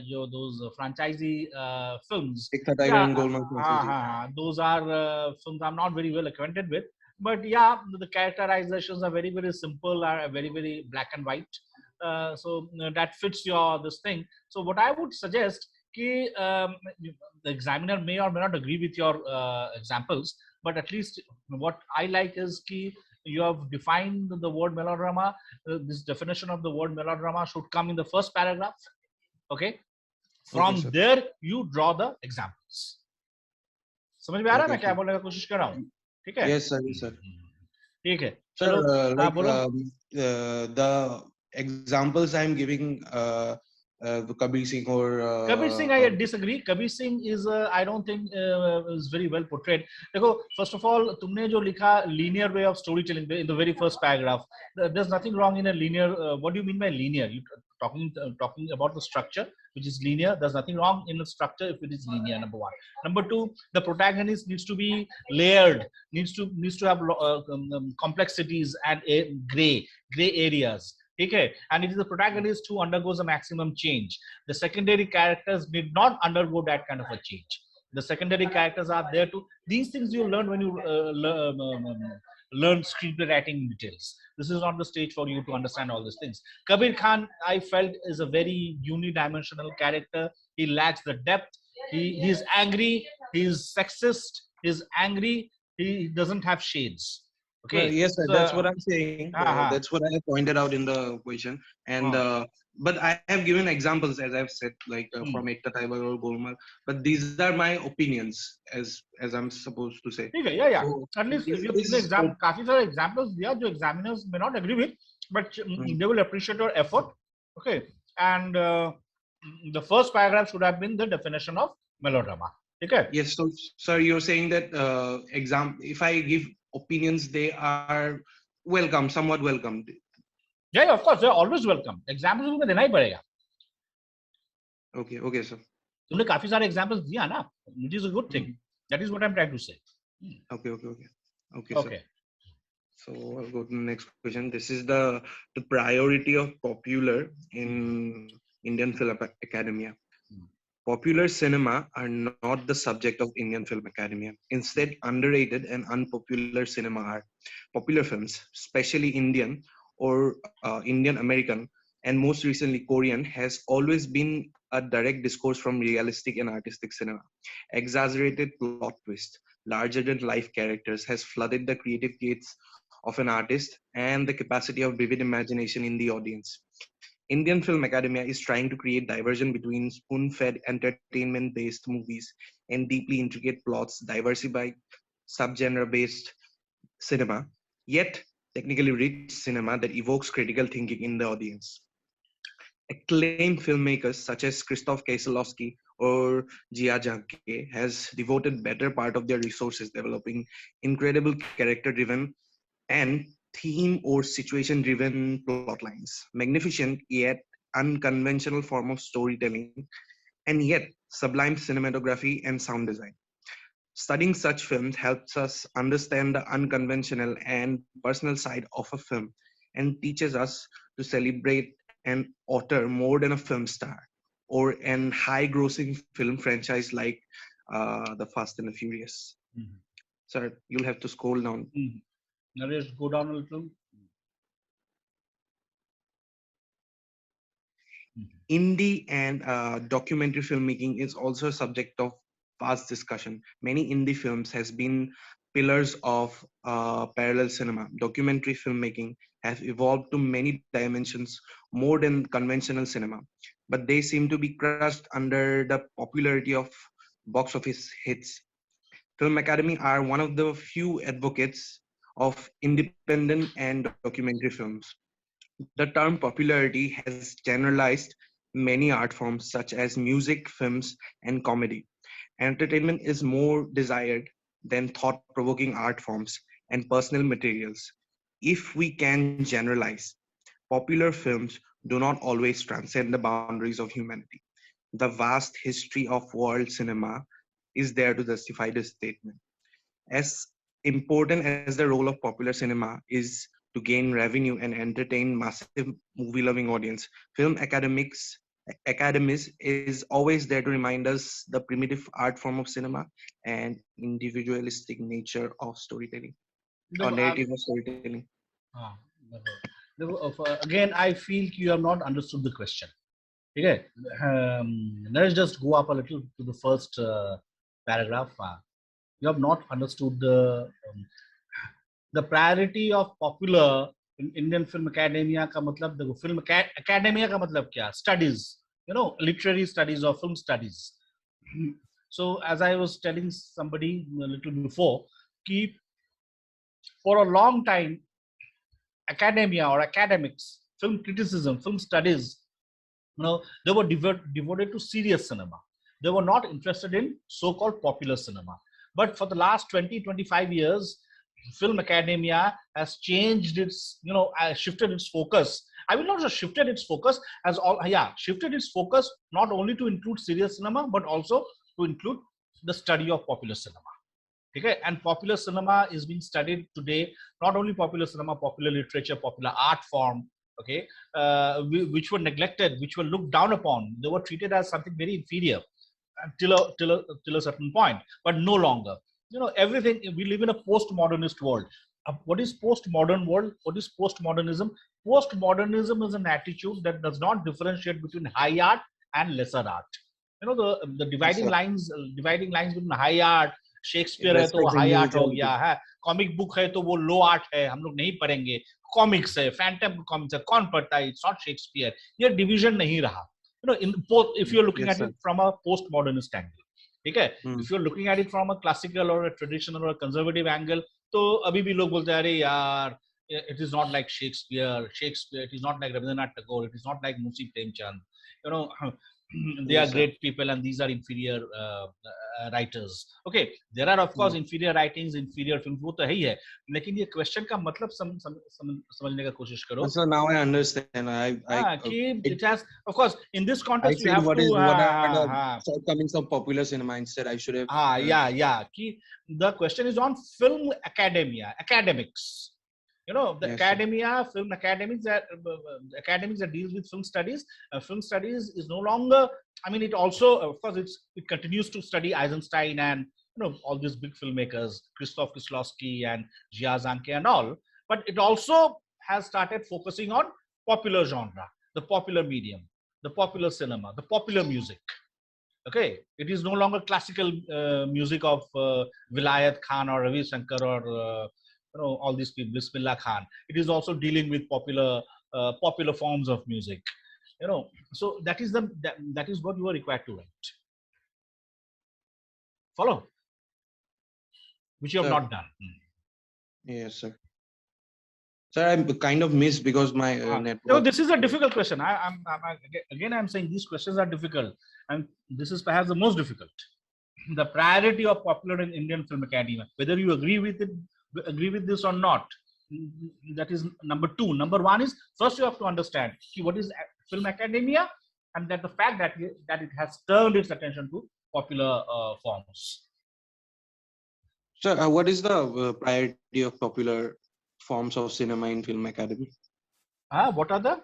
जो those franchisee films, Ekta Tiger yeah, and Golmaal franchisee. those are films I'm not very well acquainted with, but yeah, the characterizations are very simple, are very black and white. So that fits your this thing. So what I would suggest कि the examiner may or may not agree with your examples, but at least what I like is कि you have defined the word melodrama. This definition of the word melodrama should come in the first paragraph. Okay, from Okay, sir. there you draw the examples. समझ में आ रहा है Okay, मैं क्या sir. बोलने का कोशिश कर रहा हूँ? ठीक है? Yes, sir. Yes, sir. ठीक है. Sir, चलो हाँ बोलो. the examples I'm giving, Kabir Singh or Kabir Singh, I disagree. Kabir Singh is, I don't think, is very well portrayed. देखो, first of all, तुमने जो लिखा linear way of storytelling in the very first paragraph, there's nothing wrong in a linear. What do you mean by linear? You talking about the structure, which is linear. There's nothing wrong in the structure if it is linear. Number one. Number two, the protagonist needs to be layered, needs to have complexities and gray areas. Okay, and it is the protagonist who undergoes a maximum change. The secondary characters did not undergo that kind of a change. The secondary characters are there to, these things you learn when you learn screenplay writing details. This is not the stage for you to understand all these things. Kabir Khan, I felt, is a very unidimensional character. He lacks the depth. He is angry. He is sexist. He is angry. He doesn't have shades. Okay. Yes, sir. So, That's what I'm saying. That's what I pointed out in the question. And but I have given examples, as I've said, like from Ekta Tiger or Golmaal. But these are my opinions, as I'm supposed to say. ठीक है, yeah. So, At least if you this- काफी सारे examples दिया जो examiners may not agree with, but they will appreciate your effort. Okay, and the first paragraph should have been the definition of melodrama. Okay. Yes, so sir, you're saying that if I give opinions, they are welcome, somewhat welcome. Yeah, of course, they're always welcome. Examples तुम्हें देना ही पड़ेगा. Okay, sir. तुमने काफी सारे examples दिया ना, which is a good thing. That is what I'm trying to say. Okay, Okay. sir. So I'll go to the next question. This is the priority of popular in Indian Film Academia. Popular cinema are not the subject of Indian Film Academia. Instead, underrated and unpopular cinema are popular films, especially Indian or Indian American, and most recently Korean, has always been a direct discourse from realistic and artistic cinema. Exaggerated plot twist, larger than life characters has flooded the creative gates of an artist and the capacity of vivid imagination in the audience. Indian Film Academia is trying to create diversion between spoon-fed entertainment-based movies and deeply intricate plots, diversified subgenre-based cinema, yet technically rich cinema that evokes critical thinking in the audience. Acclaimed filmmakers such as Krzysztof Kieślowski or Jia Jacque has devoted better part of their resources developing incredible character-driven and theme or situation driven plot lines, magnificent yet unconventional form of storytelling, and yet sublime cinematography and sound design. Studying such films helps us understand the unconventional and personal side of a film and teaches us to celebrate an author more than a film star or an high grossing film franchise like the Fast and the Furious. Sir, you'll have to scroll down. Naresh, go down a little. Indie and documentary filmmaking is also a subject of vast discussion. Many indie films has been pillars of parallel cinema. Documentary filmmaking have evolved to many dimensions more than conventional cinema, but they seem to be crushed under the popularity of box office hits. Film Academy are one of the few advocates of independent and documentary films. The term popularity has generalized many art forms such as music, films, and comedy. Entertainment is more desired than thought provoking art forms and personal materials. If we can generalize, popular films do not always transcend the boundaries of humanity. The vast history of world cinema is there to justify this statement. As important as the role of popular cinema is to gain revenue and entertain massive movie loving audience, film academics academies is always there to remind us the primitive art form of cinema and individualistic nature of storytelling or narrative of storytelling. हाँ, again, I feel you have not understood the question. Okay, let's just go up a little to the first paragraph. You have not understood the priority of popular in Indian film academia का मतलब देखो film academia का मतलब क्या? Studies, literary studies or film studies. So as I was telling somebody a little before, कि for a long time, academia or academics, film criticism, film studies, they were devoted to serious cinema. They were not interested in so-called popular cinema. But for the last 20-25 years, film academia has changed its, shifted its focus. I will not just shifted its focus shifted its focus not only to include serious cinema, but also to include the study of popular cinema. Okay, and popular cinema is being studied today. Not only popular cinema, popular literature, popular art form. Okay, which were neglected, which were looked down upon. They were treated as something very inferior till a certain point, but no longer. Everything. We live in a postmodernist world. What is postmodern world? What is postmodernism? Postmodernism is an attitude that does not differentiate between high art and lesser art. The dividing lines between high art. Shakespeare है तो वो high art हो गया है, comic book है तो वो लो art है, हम लोग नहीं पढ़ेंगे, कॉमिक्स है, फैंटम कॉमिक्स है, कौन पढ़ता है, इट्स नॉट शेक्सपियर. ये डिवीजन नहीं रहा. If you're looking at it from a post modernist angle, ठीक है, if you're looking at it from a classical or a traditional or a conservative angle, तो अभी भी लोग बोलते हैं अरे यार, it is not like Shakespeare, it is not like Rabindranath Tagore, it is not like Munshi Premchand. They are great people and these are inferior writers. Okay, there are of course inferior writings, inferior films, वो तो है ही है, लेकिन ये question का मतलब समझने का कोशिश करो. So now I understand. It has, of course, in this context you have what to. What are the shortcomings of popular cinema? Instead, I should have. The question is on film academia, academics. The academia, film academics that deals with film studies. Film studies is no longer. I mean, it also, of course, it continues to study Eisenstein and all these big filmmakers, Krzysztof Kieslowski and Jia Zanke and all. But it also has started focusing on popular genre, the popular medium, the popular cinema, the popular music. Okay, it is no longer classical music of Vilayat Khan or Ravi Shankar or all these people, Bismillah Khan. It is also dealing with popular forms of music. So that is what you are required to write. Follow? Which you have not done. Yes, sir. Sir, I'm kind of missed because my network. This is a difficult question. I'm saying these questions are difficult, and this is perhaps the most difficult. The priority of popular in Indian film academia, whether you agree with this or not, that is number two. Number one is, first you have to understand what is film academia, and that the fact that it has turned its attention to popular forms. Sir, what is the priority of popular forms of cinema in film academy? What are the?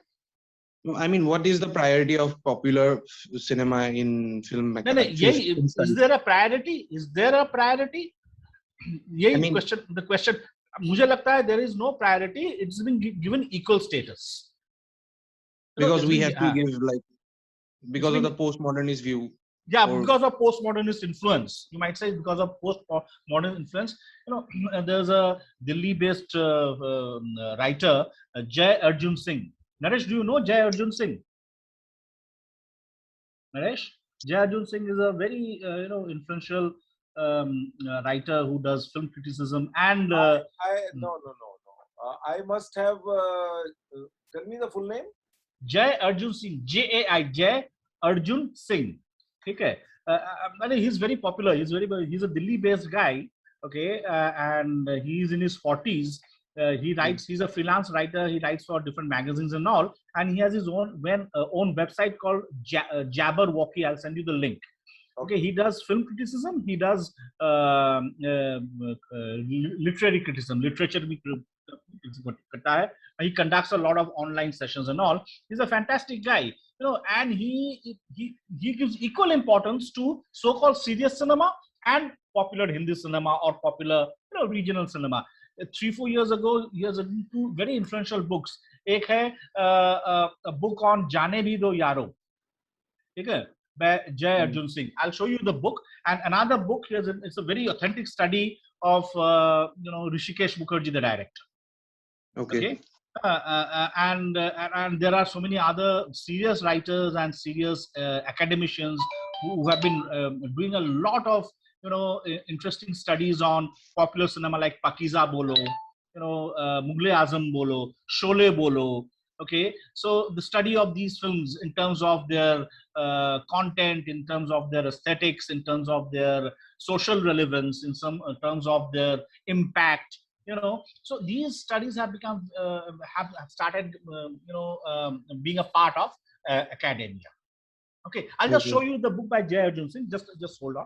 I mean, what is the priority of popular cinema in film academy? Is there a priority? Is there a priority? The question. मुझे लगता है there is no priority. It's been given equal status. Because we have to give because of the postmodernist view. Yeah, because of postmodernist influence. You might say because of postmodern influence. There's a Delhi-based writer, Jai Arjun Singh. Naresh, do you know Jai Arjun Singh? Naresh? Jai Arjun Singh is a very influential writer who does film criticism and. No. I must have. Tell me the full name. Jai Arjun Singh. Jai Jai Arjun Singh. Okay, he's very popular. He's a Delhi-based guy. Okay, and he's in his 40s. He writes. He's a freelance writer. He writes for different magazines and all. And he has his own website called Jabberwocky. I'll send you the link. Okay, he does film criticism. He does literary criticism. Literature. He conducts a lot of online sessions and all. He's a fantastic guy. and he gives equal importance to so-called serious cinema and popular Hindi cinema or popular regional cinema. 3-4 years ago, two very influential books. एक है a book on जाने भी दो यारो, ठीक है, by Jay Arjun Singh. I'll show you the book. And another book here, it's a very authentic study of Rishikesh Mukherjee, the director. Okay. And there are so many other serious writers and serious academicians who have been doing a lot of interesting studies on popular cinema, like Pakiza Bolo, Mughal Azam Bolo, Sholay Bolo. Okay, so the study of these films in terms of their content, in terms of their aesthetics, in terms of their social relevance, in terms of their impact. So these studies have become have started being a part of academia. Okay, I'll just show you the book by Jay Arjun Singh. Just hold on.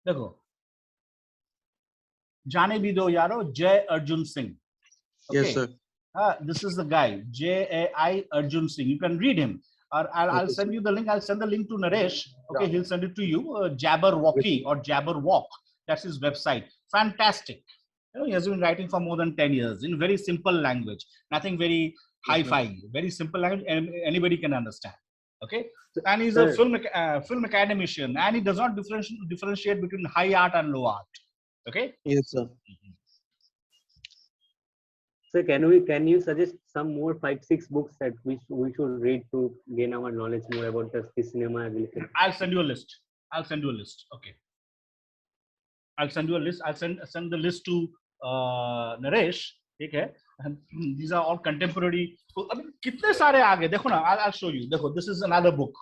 देखो, जाने भी दो यारो, Jay Arjun Singh. Okay. Yes, sir. This is the guy, Jai Arjun Singh. You can read him. Or I'll send you the link. I'll send the link to Naresh. Okay, yeah. He'll send it to you. Jabberwocky or Jabberwock. That's his website. Fantastic. He has been writing for more than 10 years in very simple language. Nothing very hi-fi. Very simple language, and anybody can understand. Okay, and he's a film academician, and he does not differentiate between high art and low art. Okay. Yes, sir. So can you suggest some more 5-6 books that we should read to gain our knowledge more about the cinema ability? I'll send you a list. Okay. I'll send you a list. I'll send the list to Naresh. Okay. And these are all contemporary. I mean, कितने सारे आगे देखो ना. I'll show you. देखो, this is another book,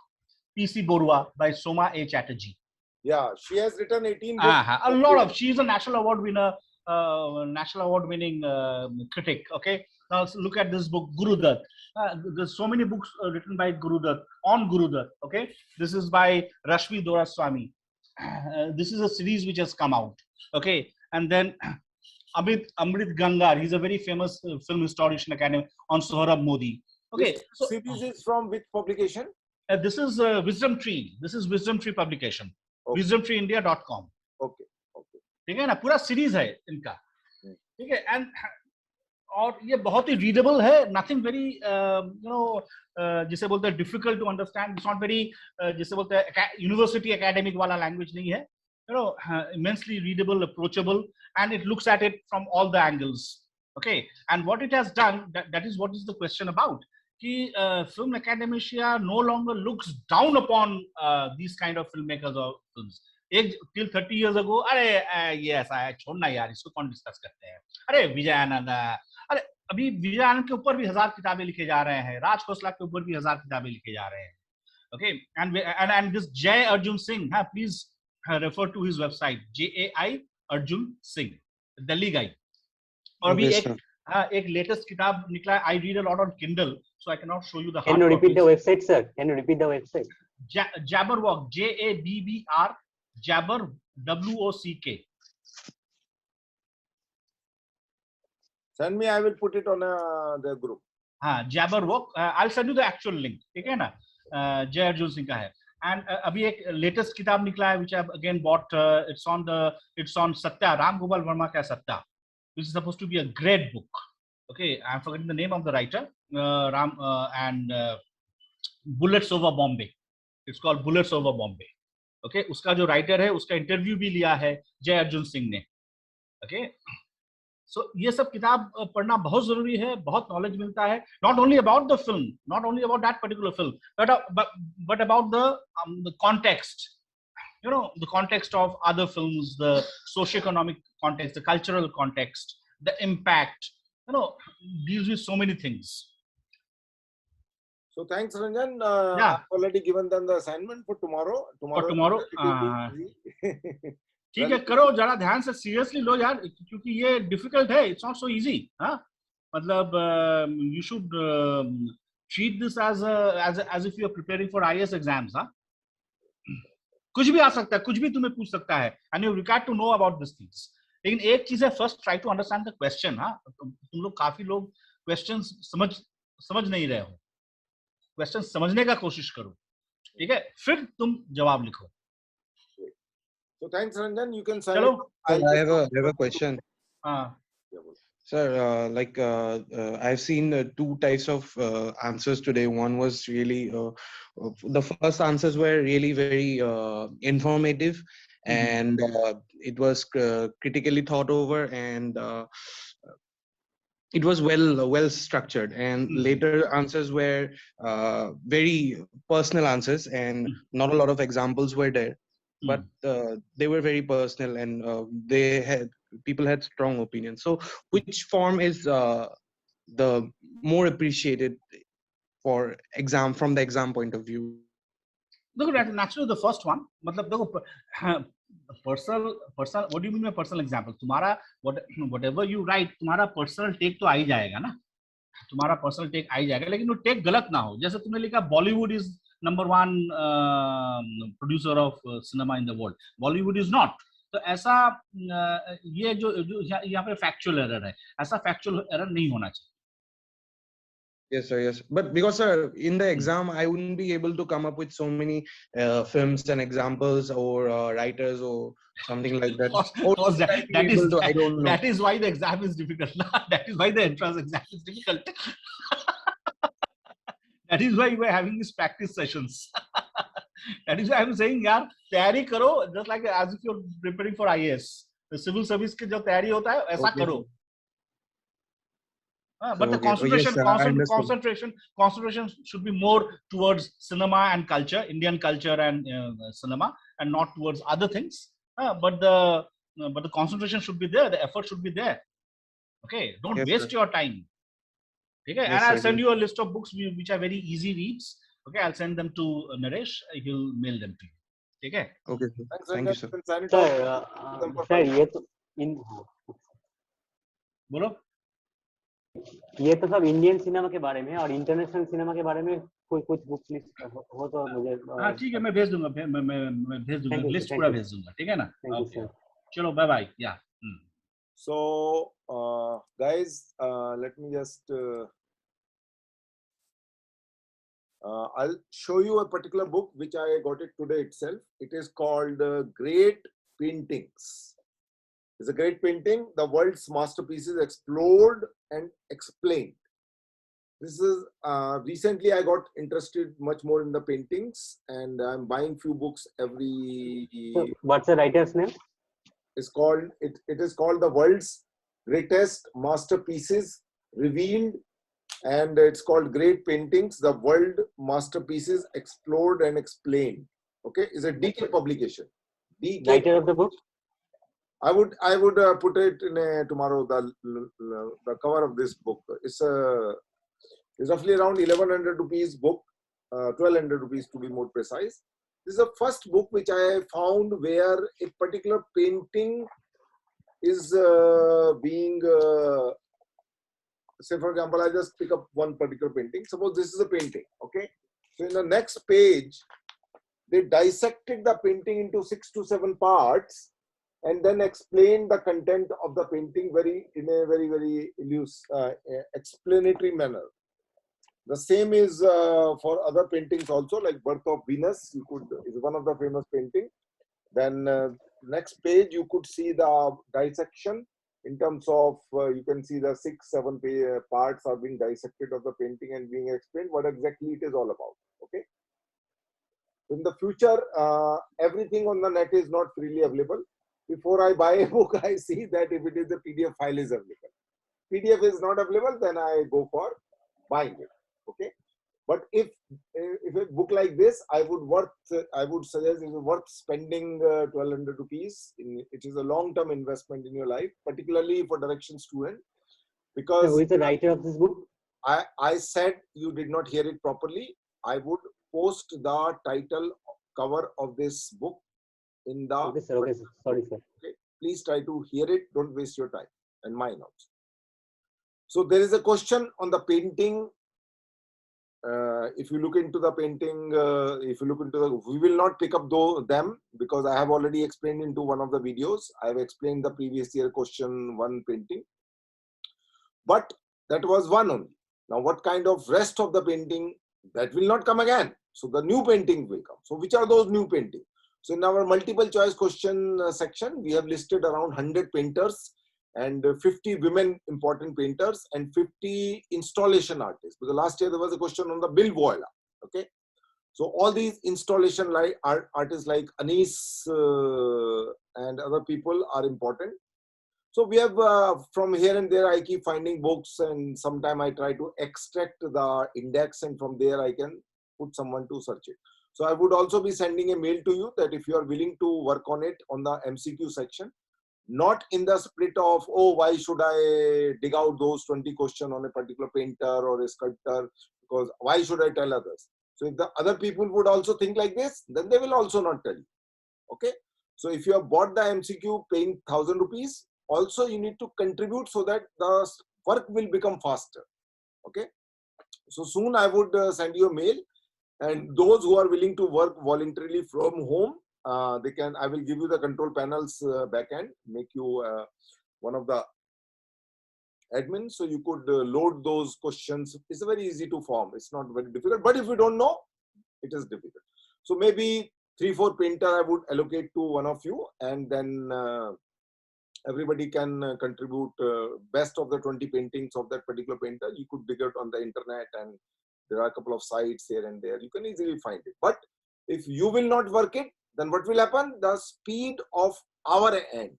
P.C. Borua by Soma A. Chatterjee. Yeah, she has written 18 books. A lot of. She's a national award winner. National award winning critic. Okay, now look at this book, Guru Dutt. There's so many books written by Guru Dutt on Guru Dutt. Okay, this is by Rashmi Doraswamy. This is a series which has come out. Okay, and then Amrit Gangar, he's a very famous film historian academic, on Sohrab Modi. Okay, this series is from which publication? This is Wisdom Tree. This is Wisdom Tree publication. Okay. WisdomTreeIndia.com. Okay. ठीक है ना, पूरा series है इनका, ठीक है, and और ये बहुत ही रीडेबल है, नथिंग वेरी जिसे बोलते हैं difficult to understand, it's not very जिसे बोलते हैं यूनिवर्सिटी एकेडमिक वाला लैंग्वेज नहीं है, immensely readable, approachable, and it looks at it from all the angles. Okay, and what it has done, that is what is the question about, कि film academia no longer looks down upon these kind of filmmakers or films. Till 30 years ago, अरे ये ऐसा है, छोड़ना यार, इसको कौन discuss करते हैं, अरे विजय आनंद, अरे अभी विजय आनंद के ऊपर भी 1000 किताबें लिखे जा रहे हैं, राज खोसला के ऊपर भी 1000 किताबें लिखे जा रहे हैं. Okay, and this Jay Arjun Singh, please refer to his website, Jai Arjun Singh, Delhi guy. और भी एक लेटेस्ट किताब निकला है, I read a lot on Kindle, so I cannot show you the hard Can you repeat the website, sir? Can you repeat the website? Jabberwock, Jabber, Jabber, WOCK. Send me, I will put it on the group. Jabberwock. I'll send you the actual link. ठीक है ना? Jay Arjun Singh का है. And अभी एक latest किताब निकला है, which I've again bought. It's on Satya, Ram Gopal Verma का Satya, which is supposed to be a great book. Okay, I'm forgetting the name of the writer. And Bullets Over Bombay. It's called Bullets Over Bombay. Okay, उसका जो writer है, उसका interview भी लिया है जय अर्जुन सिंह ने. Okay, so ये सब किताब पढ़ना बहुत जरूरी है, बहुत नॉलेज मिलता है, not only about the film, not only about that particular film, but about the context, the context of other films, the socio-economic context, the cultural context, the impact, deals with so many things. So thanks, Ranjan. I've already given them the assignment for tomorrow. For tomorrow. ठीक है, करो जरा ध्यान से, seriously लो यार, क्योंकि ये difficult है, इट्स नॉट सो इजी। हाँ, मतलब you should treat this as if you are preparing for IAS exams. हाँ, कुछ भी आ सकता है, कुछ भी तुम्हें पूछ सकता है, and you required to know about this things. लेकिन एक चीज है, first try to understand the question. हाँ, तुम लोग काफी लोग क्वेश्चन समझ नहीं रहे हो, क्वेश्चन समझने का कोशिश करो, ठीक है, फिर तुम जवाब लिखो। So thanks, Ranjan. You can sign. चलो, I have a question. हाँ, Sir, I've seen two types of answers today. One was really, the first answers were really very informative, and it was critically thought over, and it was well structured. And later answers were very personal answers, and not a lot of examples were there, but they were very personal, and people had strong opinions. So which form is the more appreciated for from the exam point of view? देखो, naturally the first one, मतलब देखो, personal, what do you mean by personal example? तुम्हारा whatever you write, तुम्हारा personal take तो आ ही जाएगा ना, तुम्हारा personal take आ ही जाएगा, लेकिन वो टेक गलत ना हो। जैसे तुमने लिखा Bollywood is number 1 producer of cinema in the world, Bollywood is not. तो ऐसा ये जो यहाँ पे फैक्चुअल एरर है, ऐसा फैक्चुअल एरर नहीं होना चाहिए। Yes, sir. Yes, but because, sir, in the exam, I wouldn't be able to come up with so many films and examples or writers or something like that. That is why the exam is difficult. That is why the entrance exam is difficult. That is why we are having these practice sessions. That is why I am saying, यार, तैयारी करो, just like as if you are preparing for IAS. The civil service की जो तैयारी होता है, ऐसा करो. But the concentration should be more towards cinema and culture, Indian culture and cinema, and not towards other things. But the concentration should be there, the effort should be there. Okay, don't waste your time. Okay, and I'll send you a list of books which are very easy reads. Okay, I'll send them to Naresh. He'll mail them to you. Okay. Okay. Thank you, sir. Sir, ये तो बोलो। ये तो सब Indian cinema के बारे में, और इंटरनेशनल सिनेमा के बारे में कोई कुछ बुक लिस्ट हो तो मुझे। हाँ ठीक है, मैं भेज दूंगा, मैं भेज दूंगा, लिस्ट पूरा भेज दूंगा, ठीक है ना? Okay. चलो, बाय बाय। या So guys, let me just I'll show you a particular book which I got it today itself. It is called Great Paintings. It's a great painting, the world's masterpieces explored and explained. This is recently I got interested much more in the paintings, and I'm buying few books every. So what's the writer's name? It's called it is called The World's Greatest Masterpieces Revealed, and it's called Great Paintings, the World Masterpieces Explored and Explained. Okay, it's a DK publication. DK. Writer of the book? I would put it in tomorrow, the cover of this book. It's roughly around 1100 rupees book, 1200 rupees to be more precise. This is the first book which I found where a particular painting is being, say for example, I just pick up one particular painting. Suppose this is a painting, okay? So in the next page, they dissected the painting into 6 to 7 parts, and then explain the content of the painting in a very, very loose, explanatory manner. The same is for other paintings also, like Birth of Venus. Is one of the famous painting. Then next page you could see the dissection in terms of you can see the 6-7 parts are being dissected of the painting and being explained what exactly it is all about. Okay. In the future, everything on the net is not freely available. Before I buy a book, I see that if it is a PDF file is available. PDF is not available, then I go for buying it. Okay, but if a book like this, I would suggest it is worth spending 1200 rupees. It is a long-term investment in your life, particularly for direction student. Because who is the writer of this book? I said you did not hear it properly. I would post the title cover of this book in the. Okay, sir. Okay, sir. Sorry, sir. Okay. Please try to hear it. Don't waste your time and mine also. So there is a question on the painting. If you look into the painting, we will not pick up them because I have already explained into one of the videos. I have explained the previous year question 1 painting, but that was one only. Now, what kind of rest of the painting, that will not come again. So the new painting will come. So which are those new paintings? So in our multiple choice question section, we have listed around 100 painters and 50 women important painters and 50 installation artists. Because last year there was a question on the Bill Voila. Okay, so all these installation artists like Anis and other people are important. So we have from here and there I keep finding books, and sometime I try to extract the index, and from there I can put someone to search it. So I would also be sending a mail to you that if you are willing to work on it on the MCQ section, not in the split of, oh, why should I dig out those 20 questions on a particular painter or a sculptor, because why should I tell others? So if the other people would also think like this, then they will also not tell you. Okay. So if you have bought the MCQ paying 1,000 rupees, also you need to contribute so that the work will become faster. Okay. So soon I would send you a mail, and those who are willing to work voluntarily from home, they can. I will give you the control panel's backend, make you one of the admins, so you could load those questions. It's very easy to form. It's not very difficult. But if you don't know, it is difficult. So maybe 3-4 painter I would allocate to one of you, and then everybody can contribute best of the 20 paintings of that particular painter. You could dig it on the internet, and there are a couple of sites here and there. You can easily find it. But if you will not work it, then what will happen? The speed of our end,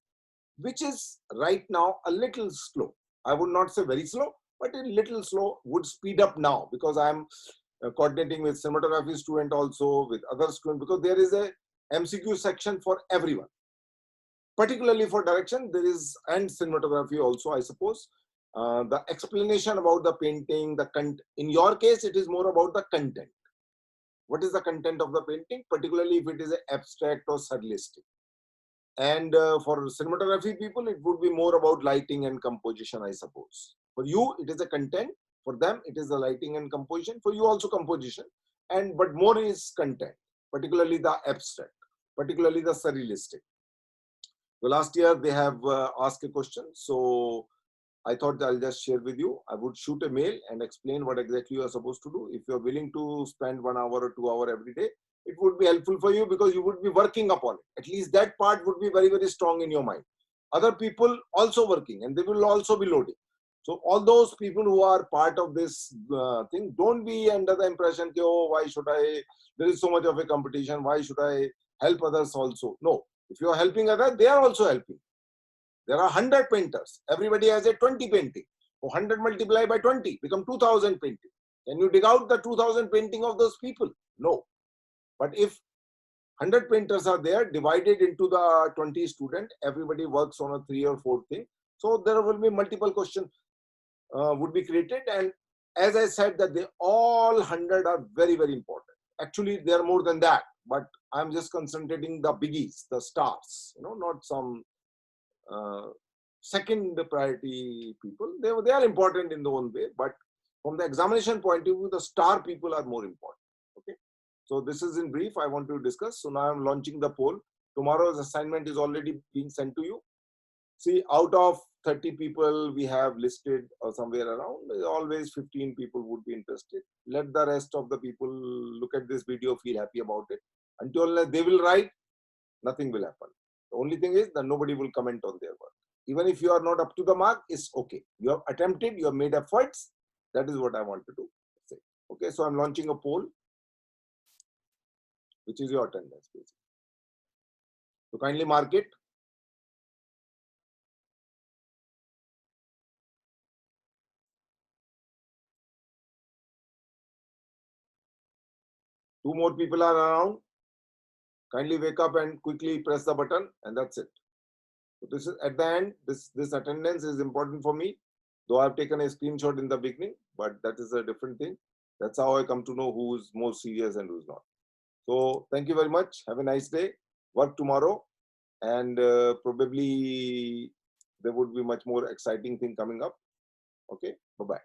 which is right now a little slow. I would not say very slow, but a little slow, would speed up now, because I am coordinating with cinematography student also, with other students, because there is a MCQ section for everyone. Particularly for direction, there is, and cinematography also, I suppose. The explanation about the painting, in your case, it is more about the content. What is the content of the painting, particularly if it is an abstract or surrealistic. And for cinematography people, it would be more about lighting and composition, I suppose. For you, it is a content. For them, it is the lighting and composition. For you also composition. But more is content, particularly the abstract, particularly the surrealistic. So last year they have asked a question. So I thought I'll just share with you. I would shoot a mail and explain what exactly you are supposed to do. If you're willing to spend 1 hour or 2 hours every day, it would be helpful for you, because you would be working upon it. At least that part would be very, very strong in your mind. Other people also working, and they will also be loading. So all those people who are part of this thing, don't be under the impression that, oh, why should I, there is so much of a competition, why should I help others also? No, if you are helping others, they are also helping. There are 100 painters. Everybody has a 20 painting. 100 multiplied by 20 become 2,000 painting. Can you dig out the 2,000 painting of those people? No. But if 100 painters are there, divided into the 20 students, everybody works on a 3 or 4 thing. So there will be multiple questions would be created. And as I said, that they all 100 are very, very important. Actually, they are more than that. But I'm just concentrating the biggies, the stars. Not some second priority people. They are important in their own way, but from the examination point of view, the star people are more important. Okay, so this is in brief I want to discuss. So now I'm launching the poll. Tomorrow's assignment is already being sent to you. See, out of 30 people we have listed, or somewhere around, always 15 people would be interested. Let the rest of the people look at this video, feel happy about it. Until they will write, nothing will happen. The only thing is that nobody will comment on their work. Even if you are not up to the mark, it's okay. You have attempted, you have made efforts. That is what I want to do. Say. Okay, so I'm launching a poll, which is your attendance, basically. So kindly mark it. Two more people are around. Kindly wake up and quickly press the button, and that's it. So this is at the end. This attendance is important for me, though I've taken a screenshot in the beginning, but that is a different thing. That's how I come to know who is more serious and who's not. So thank you very much. Have a nice day. work tomorrow, and probably there would be much more exciting thing coming up. Okay, bye-bye.